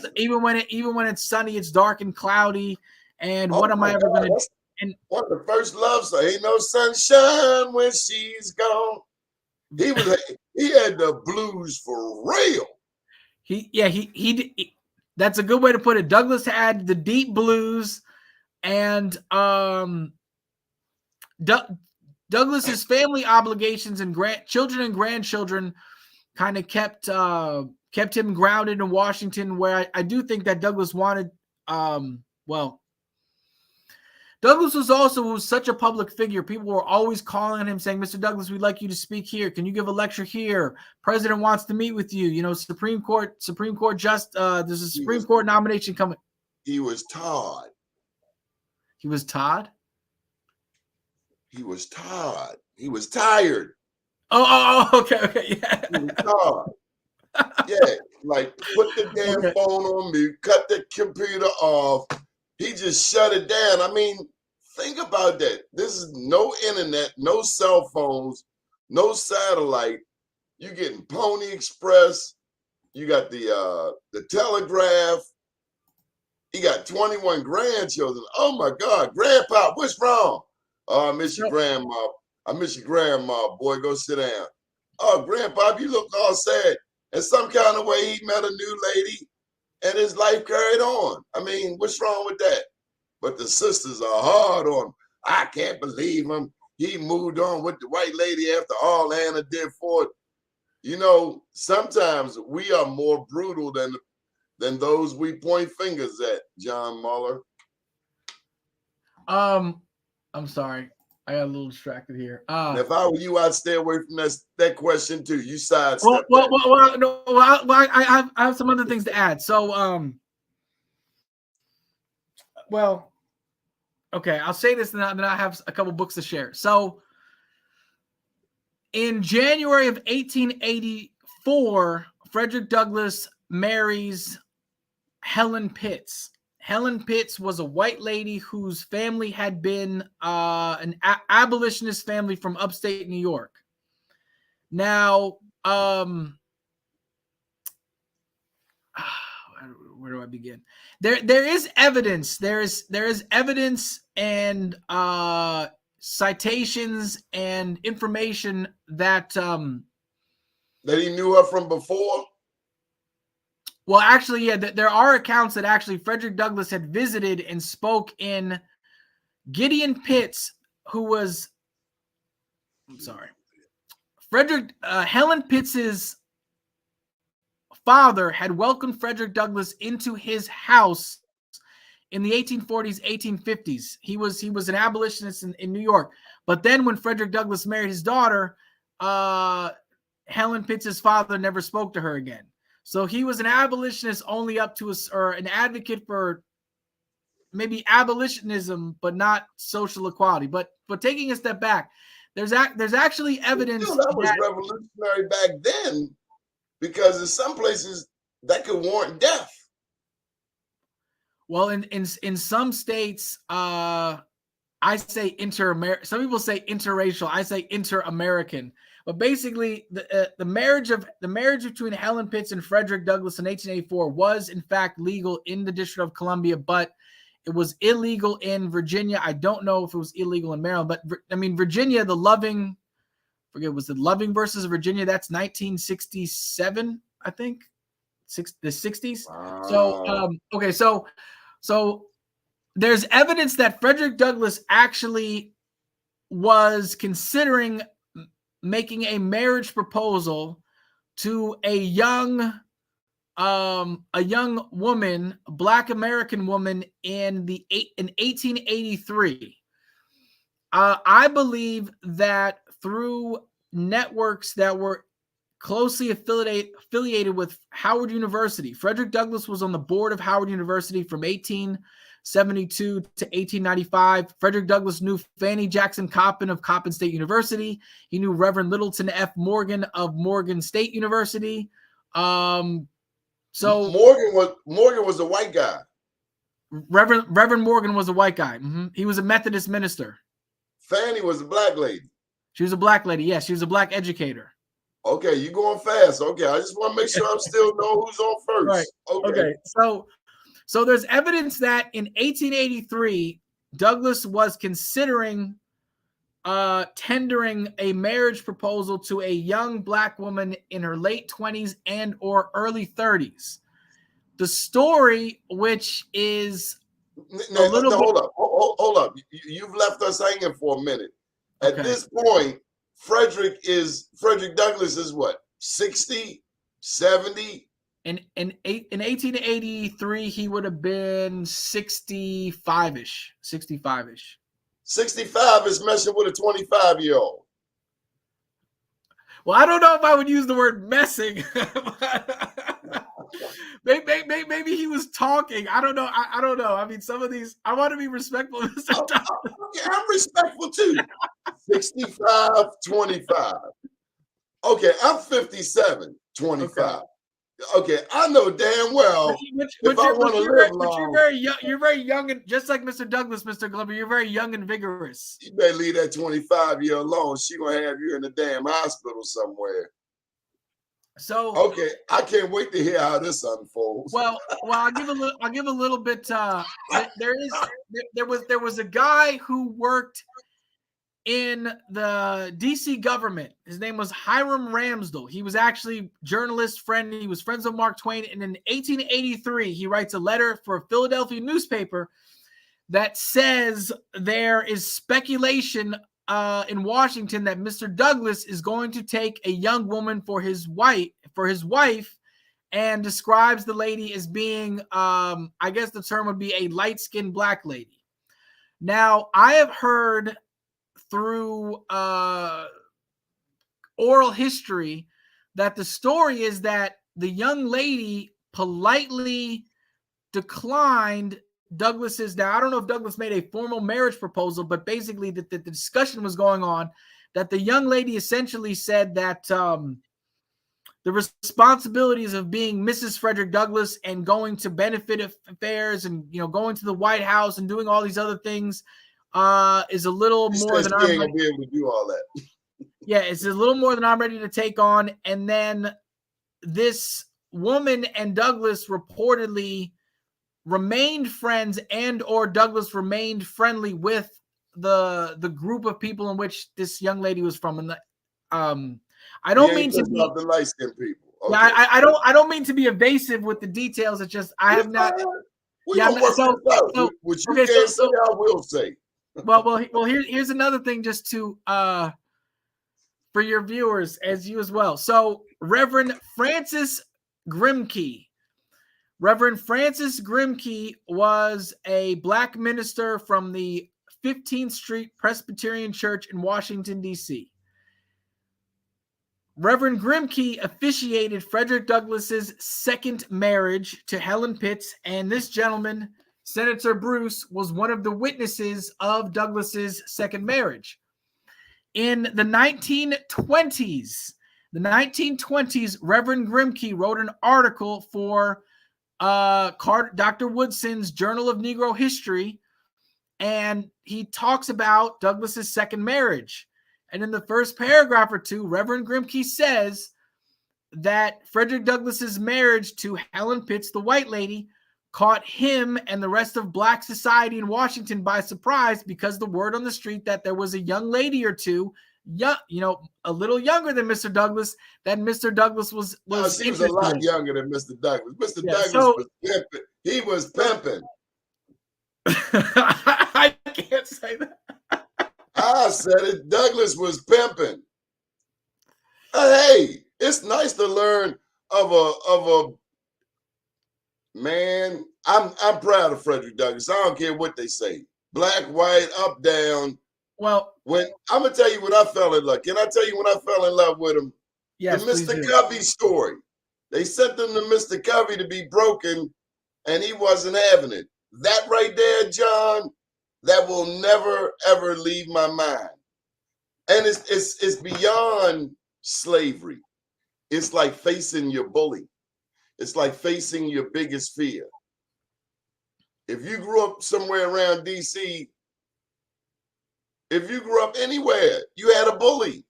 sunny, it's dark and cloudy. And what am I ever going to do? And one of the first loves, so ain't no sunshine when she's gone. He had the blues for real. He that's a good way to put it. Douglass had the deep blues, and Douglass's family obligations and children and grandchildren kind of kept him grounded in Washington, where I do think that Douglass wanted, Douglass was such a public figure. People were always calling on him saying, Mr. Douglass, we'd like you to speak here. Can you give a lecture here? President wants to meet with you. You know, Supreme Court there's a Supreme Court nomination coming. He was Todd. He was Todd? He was Todd. He was tired. Okay, yeah. He was Todd. Yeah, like put the damn phone on mute, cut the computer off. He just shut it down. I mean, think about that. This is no internet, no cell phones, no satellite. You getting Pony Express. You got the telegraph. He got 21 grandchildren. Oh my God, Grandpa, what's wrong? Oh, I miss your grandma. I miss your grandma. Boy, go sit down. Oh, Grandpa, you look all sad. In some kind of way, he met a new lady. And his life carried on. I mean, what's wrong with that? But the sisters are hard on him. I can't believe him. He moved on with the white lady after all Anna did for it. You know, sometimes we are more brutal than those we point fingers at, John Muller. I'm sorry. I got a little distracted here. If I were you, I'd stay away from that question too. You sidestep. I have some other things to add. So, okay, I'll say this, and then I have a couple books to share. So, in January of 1884, Frederick Douglass marries Helen Pitts. Helen Pitts was a white lady whose family had been an abolitionist family from upstate New York. Now, where do I begin? There is evidence. There is evidence and citations and information that that he knew her from before. Well, actually, yeah, there are accounts that actually Frederick Douglass had visited and spoke in Gideon Pitts, who was, Helen Pitts's father had welcomed Frederick Douglass into his house in the 1840s, 1850s. He was an abolitionist in New York. But then when Frederick Douglass married his daughter, Helen Pitts's father never spoke to her again. So he was an abolitionist only up to or an advocate for maybe abolitionism, but not social equality. But taking a step back, there's actually evidence that was revolutionary back then, because in some places that could warrant death. Well, in some states, I say some people say interracial. I say inter-American. But basically, the marriage between Helen Pitts and Frederick Douglass in 1884 was in fact legal in the District of Columbia, but it was illegal in Virginia. I don't know if it was illegal in Maryland, but I mean Virginia, was it Loving versus Virginia? That's 1967, I think, the 60s. Wow. So there's evidence that Frederick Douglass actually was considering making a marriage proposal to a young woman, a Black American woman in 1883. I believe that through networks that were closely affiliated with Howard University. Frederick Douglass was on the board of Howard University from 1872 to 1895. Frederick Douglass knew Fanny Jackson Coppin of Coppin State University. He knew Reverend Littleton F. Morgan of Morgan State University. So Morgan was a white guy. Reverend Morgan was a white guy. Mm-hmm. He was a Methodist minister. Fanny was a Black lady. She was a Black lady. Yes, she was a Black educator. Okay, you going fast. Okay, I just want to make sure I still know who's on first. Right. Okay. So there's evidence that in 1883, Douglass was considering tendering a marriage proposal to a young Black woman in her late 20s and or early 30s. The story, which is hold up. You've left us hanging for a minute. At this point, Frederick Douglass is what? 60, 70. In 1883, he would have been 65-ish. 65-ish. 65 is messing with a 25-year-old. Well, I don't know if I would use the word messing. Maybe he was talking. I don't know. I don't know. I mean, some of these, I want to be respectful of Mr. Okay, I'm respectful too. 65, 25. Okay, I'm 57, 25. Okay, I know damn well if I want to live long. But you're very young. You're very young, and just like Mr. Douglas, Mr. Glover, you're very young and vigorous. You better leave that 25-year alone. She gonna have you in the damn hospital somewhere. So okay, I can't wait to hear how this unfolds. Well, I'll give a little bit. There was a guy who worked in the DC government. His name was Hiram Ramsdell. He was actually journalist friend. He was friends with Mark Twain. And in 1883, he writes a letter for a Philadelphia newspaper that says there is speculation in Washington that Mr. Douglass is going to take a young woman for his wife, and describes the lady as being, I guess the term would be a light-skinned black lady. Now, I have heard through oral history that the story is that the young lady politely declined Douglas's. Now, I don't know if Douglas made a formal marriage proposal, but basically the discussion was going on that the young lady essentially said that the responsibilities of being Mrs. Frederick Douglass and going to benefit affairs and, going to the White House and doing all these other things is a little more than I'm going to be able to do all that. Yeah, it's a little more than I'm ready to take on. And then this woman and Douglas reportedly remained friends, and or Douglas remained friendly with the group of people in which this young lady was from. And I don't mean to be the light-skinned people. Okay. Yeah, I don't mean to be evasive with the details. It's just I have not. What you can't say, I will say. Well, here's another thing, just to for your viewers, as you as well. So, Reverend Francis Grimke was a black minister from the 15th Street Presbyterian Church in Washington, D.C. Reverend Grimke officiated Frederick Douglass's second marriage to Helen Pitts, and this gentleman, Senator Bruce, was one of the witnesses of Douglass's second marriage. In the 1920s, Reverend Grimke wrote an article for Dr. Woodson's Journal of Negro History, and he talks about Douglass's second marriage. And in the first paragraph or two, Reverend Grimke says that Frederick Douglass's marriage to Helen Pitts, the white lady, caught him and the rest of black society in Washington by surprise, because the word on the street that there was a young lady or two, a little younger than Mr. Douglass, that Mr. Douglass was she was a lot younger than Mr. Douglass. Mr. Douglass was pimping. He was pimping. I can't say that. I said it. Douglass was pimping. Hey, it's nice to learn of a man. I'm proud of Frederick Douglass. I don't care what they say. Black, white, up, down. Well, when I'm gonna tell you when I fell in love. Can I tell you when I fell in love with him? Yes, the Mr. Covey story. They sent them to Mr. Covey to be broken, and he wasn't having it. That right there, John, that will never ever leave my mind. And it's beyond slavery. It's like facing your bully. It's like facing your biggest fear. If you grew up somewhere around DC, if you grew up anywhere, you had a bully.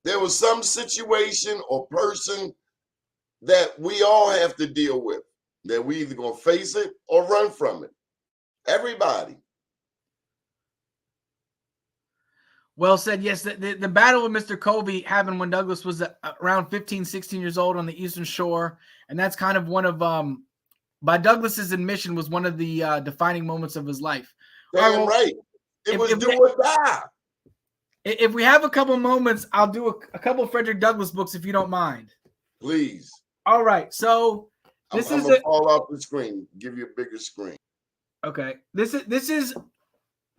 There was some situation or person that we all have to deal with, that we either gonna face it or run from it. Everybody. Well said. Yes, the battle with Mr. Covey happened when Douglass was around 15, 16 years old on the Eastern Shore. And that's kind of one of, by Douglass's admission, was one of the defining moments of his life. Damn right. It was do or die. If we have a couple moments, I'll do a couple Frederick Douglass books, if you don't mind. Please. All right. So I'm this is gonna fall off the screen. Give you a bigger screen. okay. This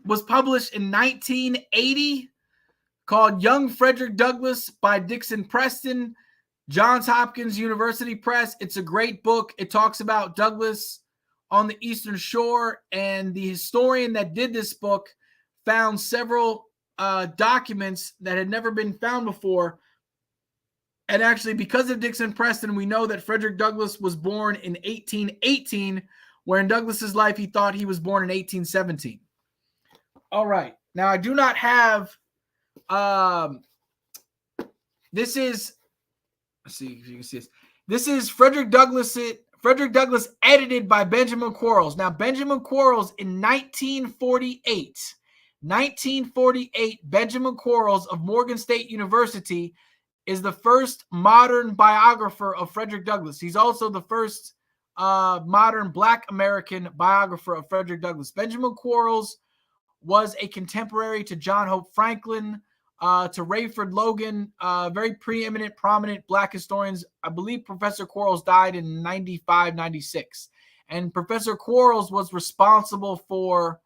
was published in 1980, called Young Frederick Douglass by Dixon Preston, Johns Hopkins University Press. It's a great book. It talks about Douglass on the Eastern Shore, and the historian that did this book found several documents that had never been found before. And actually, because of Dixon Preston, we know that Frederick Douglass was born in 1818, where in Douglass's life, he thought he was born in 1817. All right. Now, I do not have, this is, let's see if you can see this. This is Frederick Douglass edited by Benjamin Quarles. Now, Benjamin Quarles in 1948, Benjamin Quarles of Morgan State University is the first modern biographer of Frederick Douglass. He's also the first modern Black American biographer of Frederick Douglass. Benjamin Quarles was a contemporary to John Hope Franklin, to Rayford Logan, very preeminent, prominent Black historians. I believe Professor Quarles died in 95, 96. And Professor Quarles was responsible for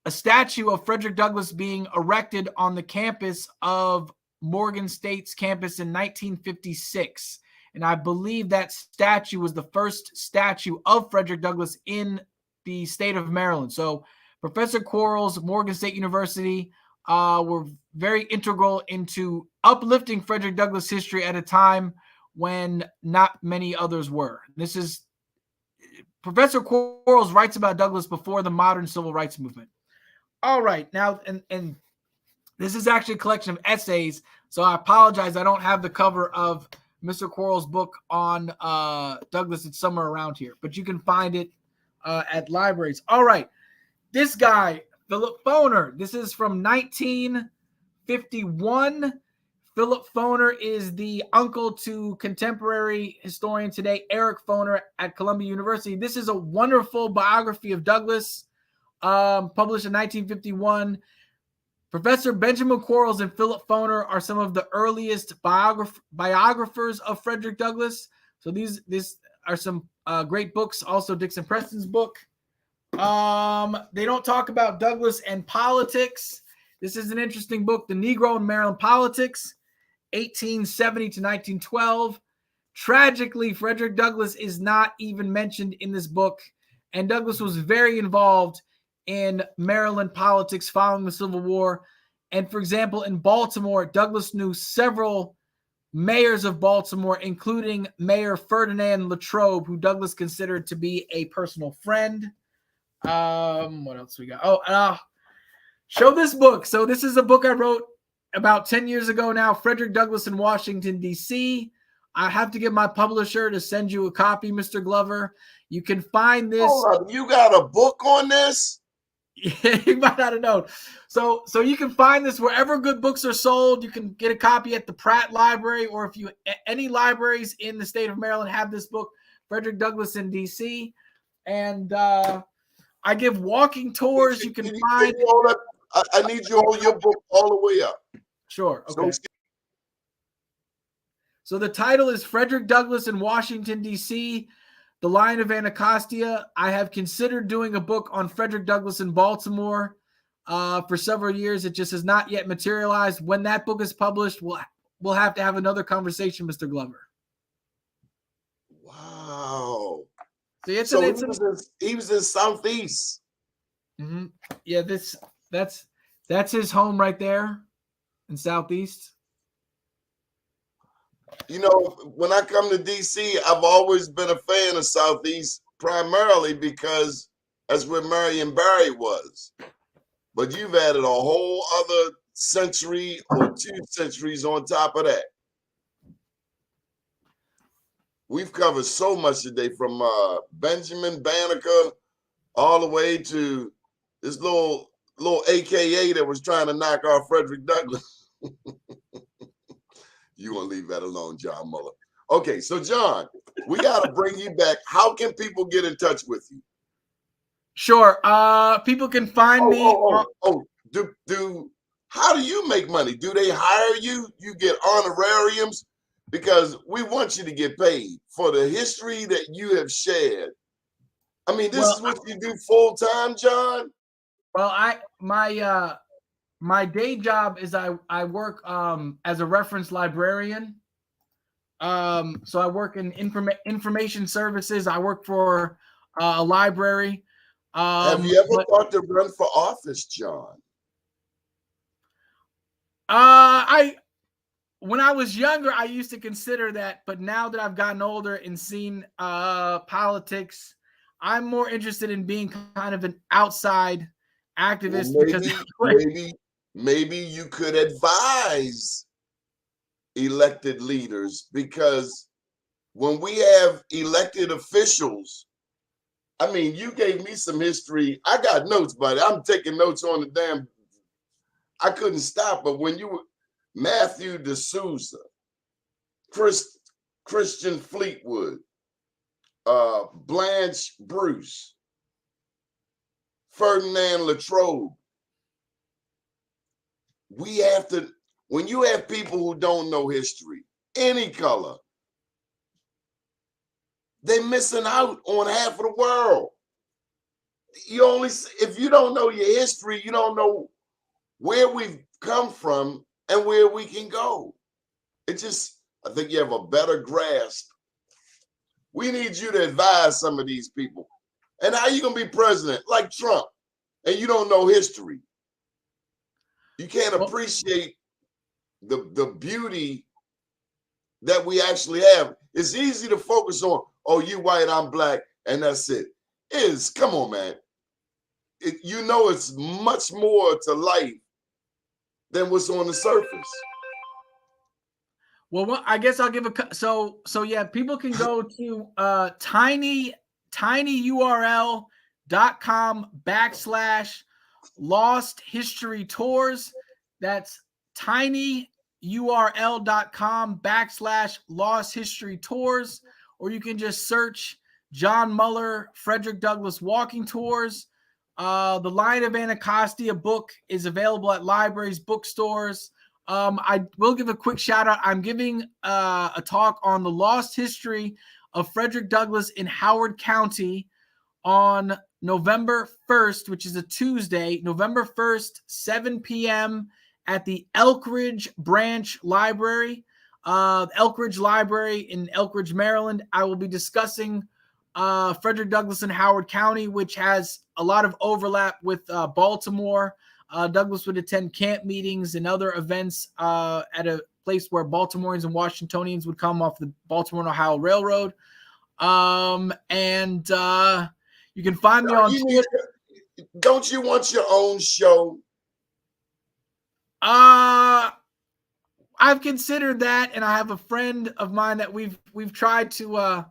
a statue of Frederick Douglass being erected on the campus of Morgan State's campus in 1956. And I believe that statue was the first statue of Frederick Douglass in the state of Maryland. So Professor Quarles, Morgan State University, were very integral into uplifting Frederick Douglass history at a time when not many others were. This is Professor Quarles writes about Douglass before the modern civil rights movement. All right, now, and this is actually a collection of essays, so I apologize. I don't have the cover of Mr. Quarles' book on Douglass. It's somewhere around here, but you can find it at libraries. All right, this guy, Philip Foner. This is from 1951. Philip Foner is the uncle to contemporary historian today, Eric Foner at Columbia University. This is a wonderful biography of Douglass, published in 1951. Professor Benjamin Quarles and Philip Foner are some of the earliest biographers of Frederick Douglass. So these are some great books. Also, Dixon Preston's book. They don't talk about Douglass and politics. This is an interesting book, The Negro in Maryland Politics, 1870 to 1912. Tragically, Frederick Douglass is not even mentioned in this book, and Douglass was very involved in Maryland politics following the Civil War. And for example, in Baltimore, Douglass knew several mayors of Baltimore, including Mayor Ferdinand Latrobe, who Douglass considered to be a personal friend. What else we got? Oh, show this book. So this is a book I wrote about 10 years ago now, Frederick Douglass in Washington, D.C. I have to get my publisher to send you a copy, Mr. Glover. You can find this. Hold up. You got a book on this? Yeah, you might not have known. So you can find this wherever good books are sold. You can get a copy at the Pratt Library, or if any libraries in the state of Maryland have this book, Frederick Douglass in D.C. And I give walking tours. You can find. I need you to hold your book all the way up. Sure. Okay. So the title is Frederick Douglass in Washington, D.C., The Lion of Anacostia. I have considered doing a book on Frederick Douglass in Baltimore for several years. It just has not yet materialized. When that book is published, we'll have to have another conversation, Mr. Glover. Wow. So he was in Southeast. Mm-hmm. Yeah, that's his home right there in Southeast. You know, when I come to DC, I've always been a fan of Southeast, primarily because that's where Marion Barry was. But you've added a whole other century or 2 centuries on top of that. We've covered so much today, from Benjamin Banneker all the way to this little AKA that was trying to knock off Frederick Douglass. You want to leave that alone, John Muller. Okay, so John, we got to bring you back. How can people get in touch with you? Sure. People can find me. How do you make money? Do they hire you? You get honorariums? because we want you to get paid for the history that you have shared. I mean, this Well, is what you do full time, John? well, my day job is I work as a reference librarian. So I work in information services. I work for a library. Have you ever But thought to run for office, John? I when I was younger, I used to consider that, but now that I've gotten older and seen politics, I'm more interested in being kind of an outside Well, activist because maybe you could advise elected leaders, because when we have elected officials, I mean, you gave me some history. I got notes, buddy. I'm taking notes on the damn. I couldn't stop. But when you were Matthew D'Souza, Christian Fleetwood, Blanche Bruce, Ferdinand Latrobe, we have to, when you have people who don't know history, any color, they're missing out on half of the world. If you don't know your history, you don't know where we've come from and where we can go. I think you have a better grasp. We need you to advise some of these people. And how you gonna be president like Trump and you don't know history? You can't appreciate the beauty that we actually have. It's easy to focus on, oh, you white, I'm black, and that's it. Come on, man. It's much more to life than what's on the surface. Well, I guess I'll give so yeah, people can go to tinyurl.com/lost history tours. That's tinyurl.com/lost history tours, or you can just search John Muller, Frederick Douglass walking tours. The Lion of Anacostia book is available at libraries, bookstores. I will give a quick shout out. I'm giving a talk on the lost history of Frederick Douglass in Howard County on November 1st, which is a Tuesday, November 1st, 7 p.m. at the Elkridge Branch Library, Elkridge Library in Elkridge, Maryland. I will be discussing Frederick Douglass in Howard County, which has a lot of overlap with Baltimore. Douglass would attend camp meetings and other events at a place where Baltimoreans and Washingtonians would come off the Baltimore and Ohio Railroad. And you can find me on Twitter. Don't you want your own show? I've considered that, and I have a friend of mine that we've tried to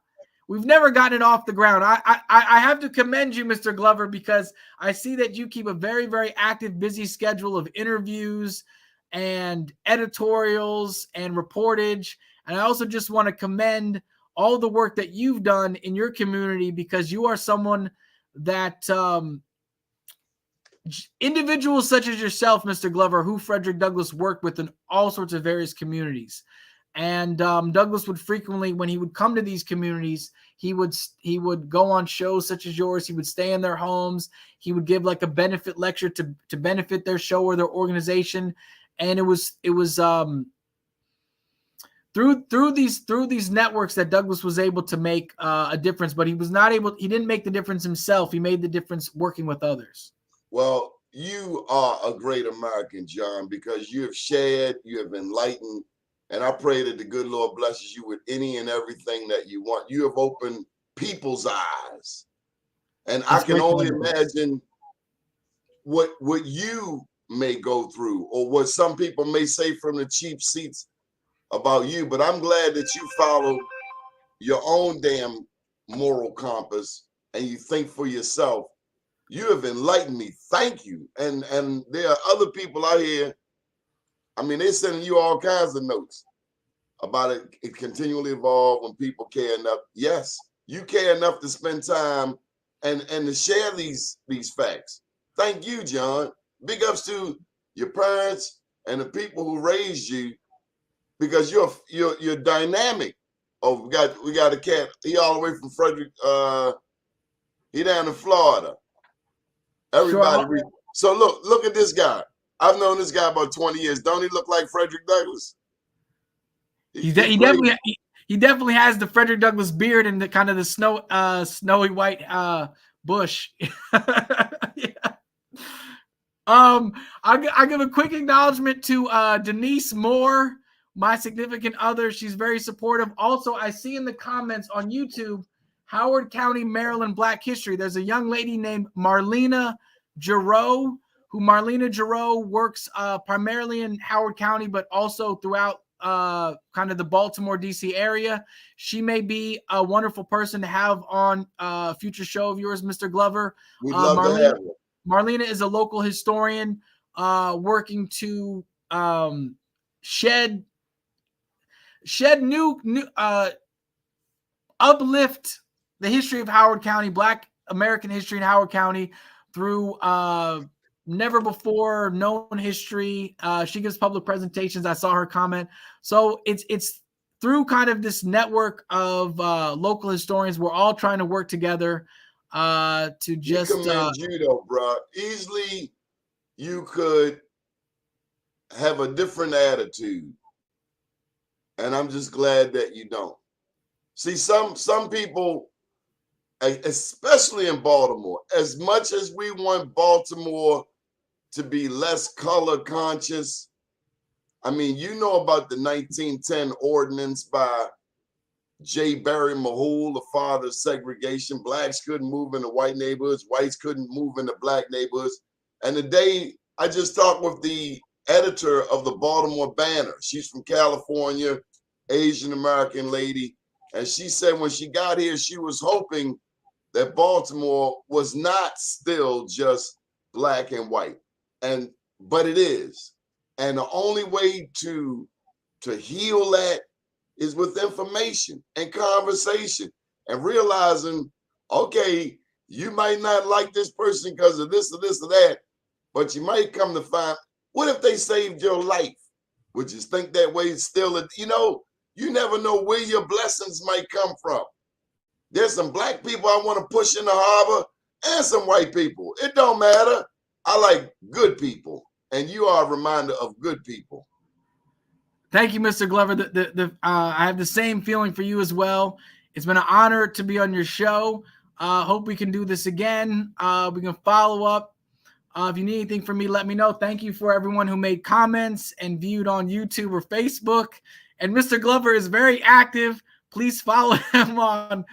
we've never gotten it off the ground. I have to commend you, Mr. Glover, because I see that you keep a very, very active, busy schedule of interviews and editorials and reportage. And I also just want to commend all the work that you've done in your community, because you are someone that individuals such as yourself, Mr. Glover, who Frederick Douglass worked with in all sorts of various communities. And Douglass would frequently, when he would come to these communities, he would go on shows such as yours. He would stay in their homes. He would give like a benefit lecture to benefit their show or their organization. And it was through these networks that Douglass was able to make a difference. But he didn't make the difference himself. He made the difference working with others. Well, you are a great American, John, because you have shared, you have enlightened. And I pray that the good Lord blesses you with any and everything that you want. You have opened people's eyes. And I can only imagine what you may go through, or what some people may say from the cheap seats about you. But I'm glad that you follow your own damn moral compass and you think for yourself. You have enlightened me. Thank you. And there are other people out here. I mean, they're sending you all kinds of notes about it continually evolve when people care enough. Yes, you care enough to spend time and to share these facts. Thank you, John. Big ups to your parents and the people who raised you because you're dynamic. Oh, we got a cat. He all the way from Frederick. He down in Florida. Everybody. Sure. So look at this guy. I've known this guy about 20 years. Don't he look like Frederick Douglass? He definitely has the Frederick Douglass beard and the kind of the snowy white bush. Yeah. I give a quick acknowledgement to Denise Moore, my significant other. She's very supportive. Also, I see in the comments on YouTube, Howard County, Maryland, Black History. There's a young lady named Marlena Giroux, who Marlena Giroux works primarily in Howard County, but also throughout kind of the Baltimore, D.C. area. She may be a wonderful person to have on a future show of yours, Mr. Glover. We'd love to have her. Marlena is a local historian working to shed new uplift the history of Howard County, Black American history in Howard County through never before known history. She gives public presentations. I saw her comment. So it's through kind of this network of local historians. We're all trying to work together to just commend you though, bro. Easily you could have a different attitude, and I'm just glad that you don't. See, some people, especially in Baltimore, as much as we want Baltimore to be less color conscious, I mean, you know about the 1910 ordinance by J. Barry Mahul, the father of segregation. Blacks couldn't move into white neighborhoods. Whites couldn't move into black neighborhoods. And the day I just talked with the editor of the Baltimore Banner. She's from California, Asian American lady. And she said when she got here, she was hoping that Baltimore was not still just black and white. But it is. And the only way to heal that is with information and conversation and realizing, okay, you might not like this person because of this or this or that, but you might come to find, what if they saved your life? Would you think that way still? You never know where your blessings might come from. There's some black people I want to push in the harbor and some white people. It don't matter. I like good people, and you are a reminder of good people. Thank you, Mr. Glover. I have the same feeling for you as well. It's been an honor to be on your show. Hope we can do this again. We can follow up. If you need anything from me, let me know. Thank you for everyone who made comments and viewed on YouTube or Facebook. And Mr. Glover is very active. Please follow him on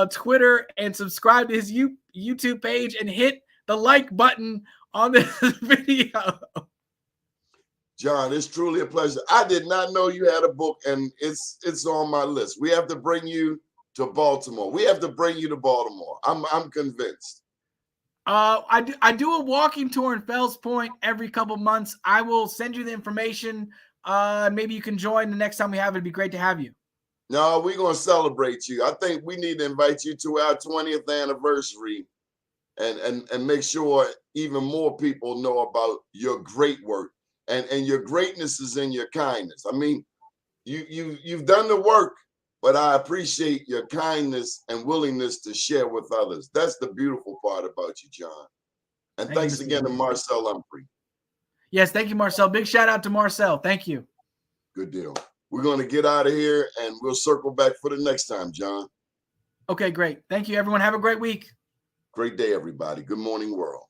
Twitter and subscribe to his YouTube page and hit the like button on this video. John, it's truly a pleasure. I did not know you had a book, and it's on my list. We have to bring you to Baltimore. We have to bring you to Baltimore. I'm convinced. I do a walking tour in Fells Point every couple months. I will send you the information. Maybe you can join the next time we have it. It'd be great to have you. No, we're going to celebrate you. I think we need to invite you to our 20th anniversary and make sure even more people know about your great work. And your greatness is in your kindness. I mean, you've done the work, but I appreciate your kindness and willingness to share with others. That's the beautiful part about you, John. And thanks again to Marcel Humphrey. Yes, thank you, Marcel. Big shout out to Marcel. Thank you. Good deal. We're going to get out of here, and we'll circle back for the next time, John. Okay, great. Thank you, everyone. Have a great week. Great day, everybody. Good morning, world.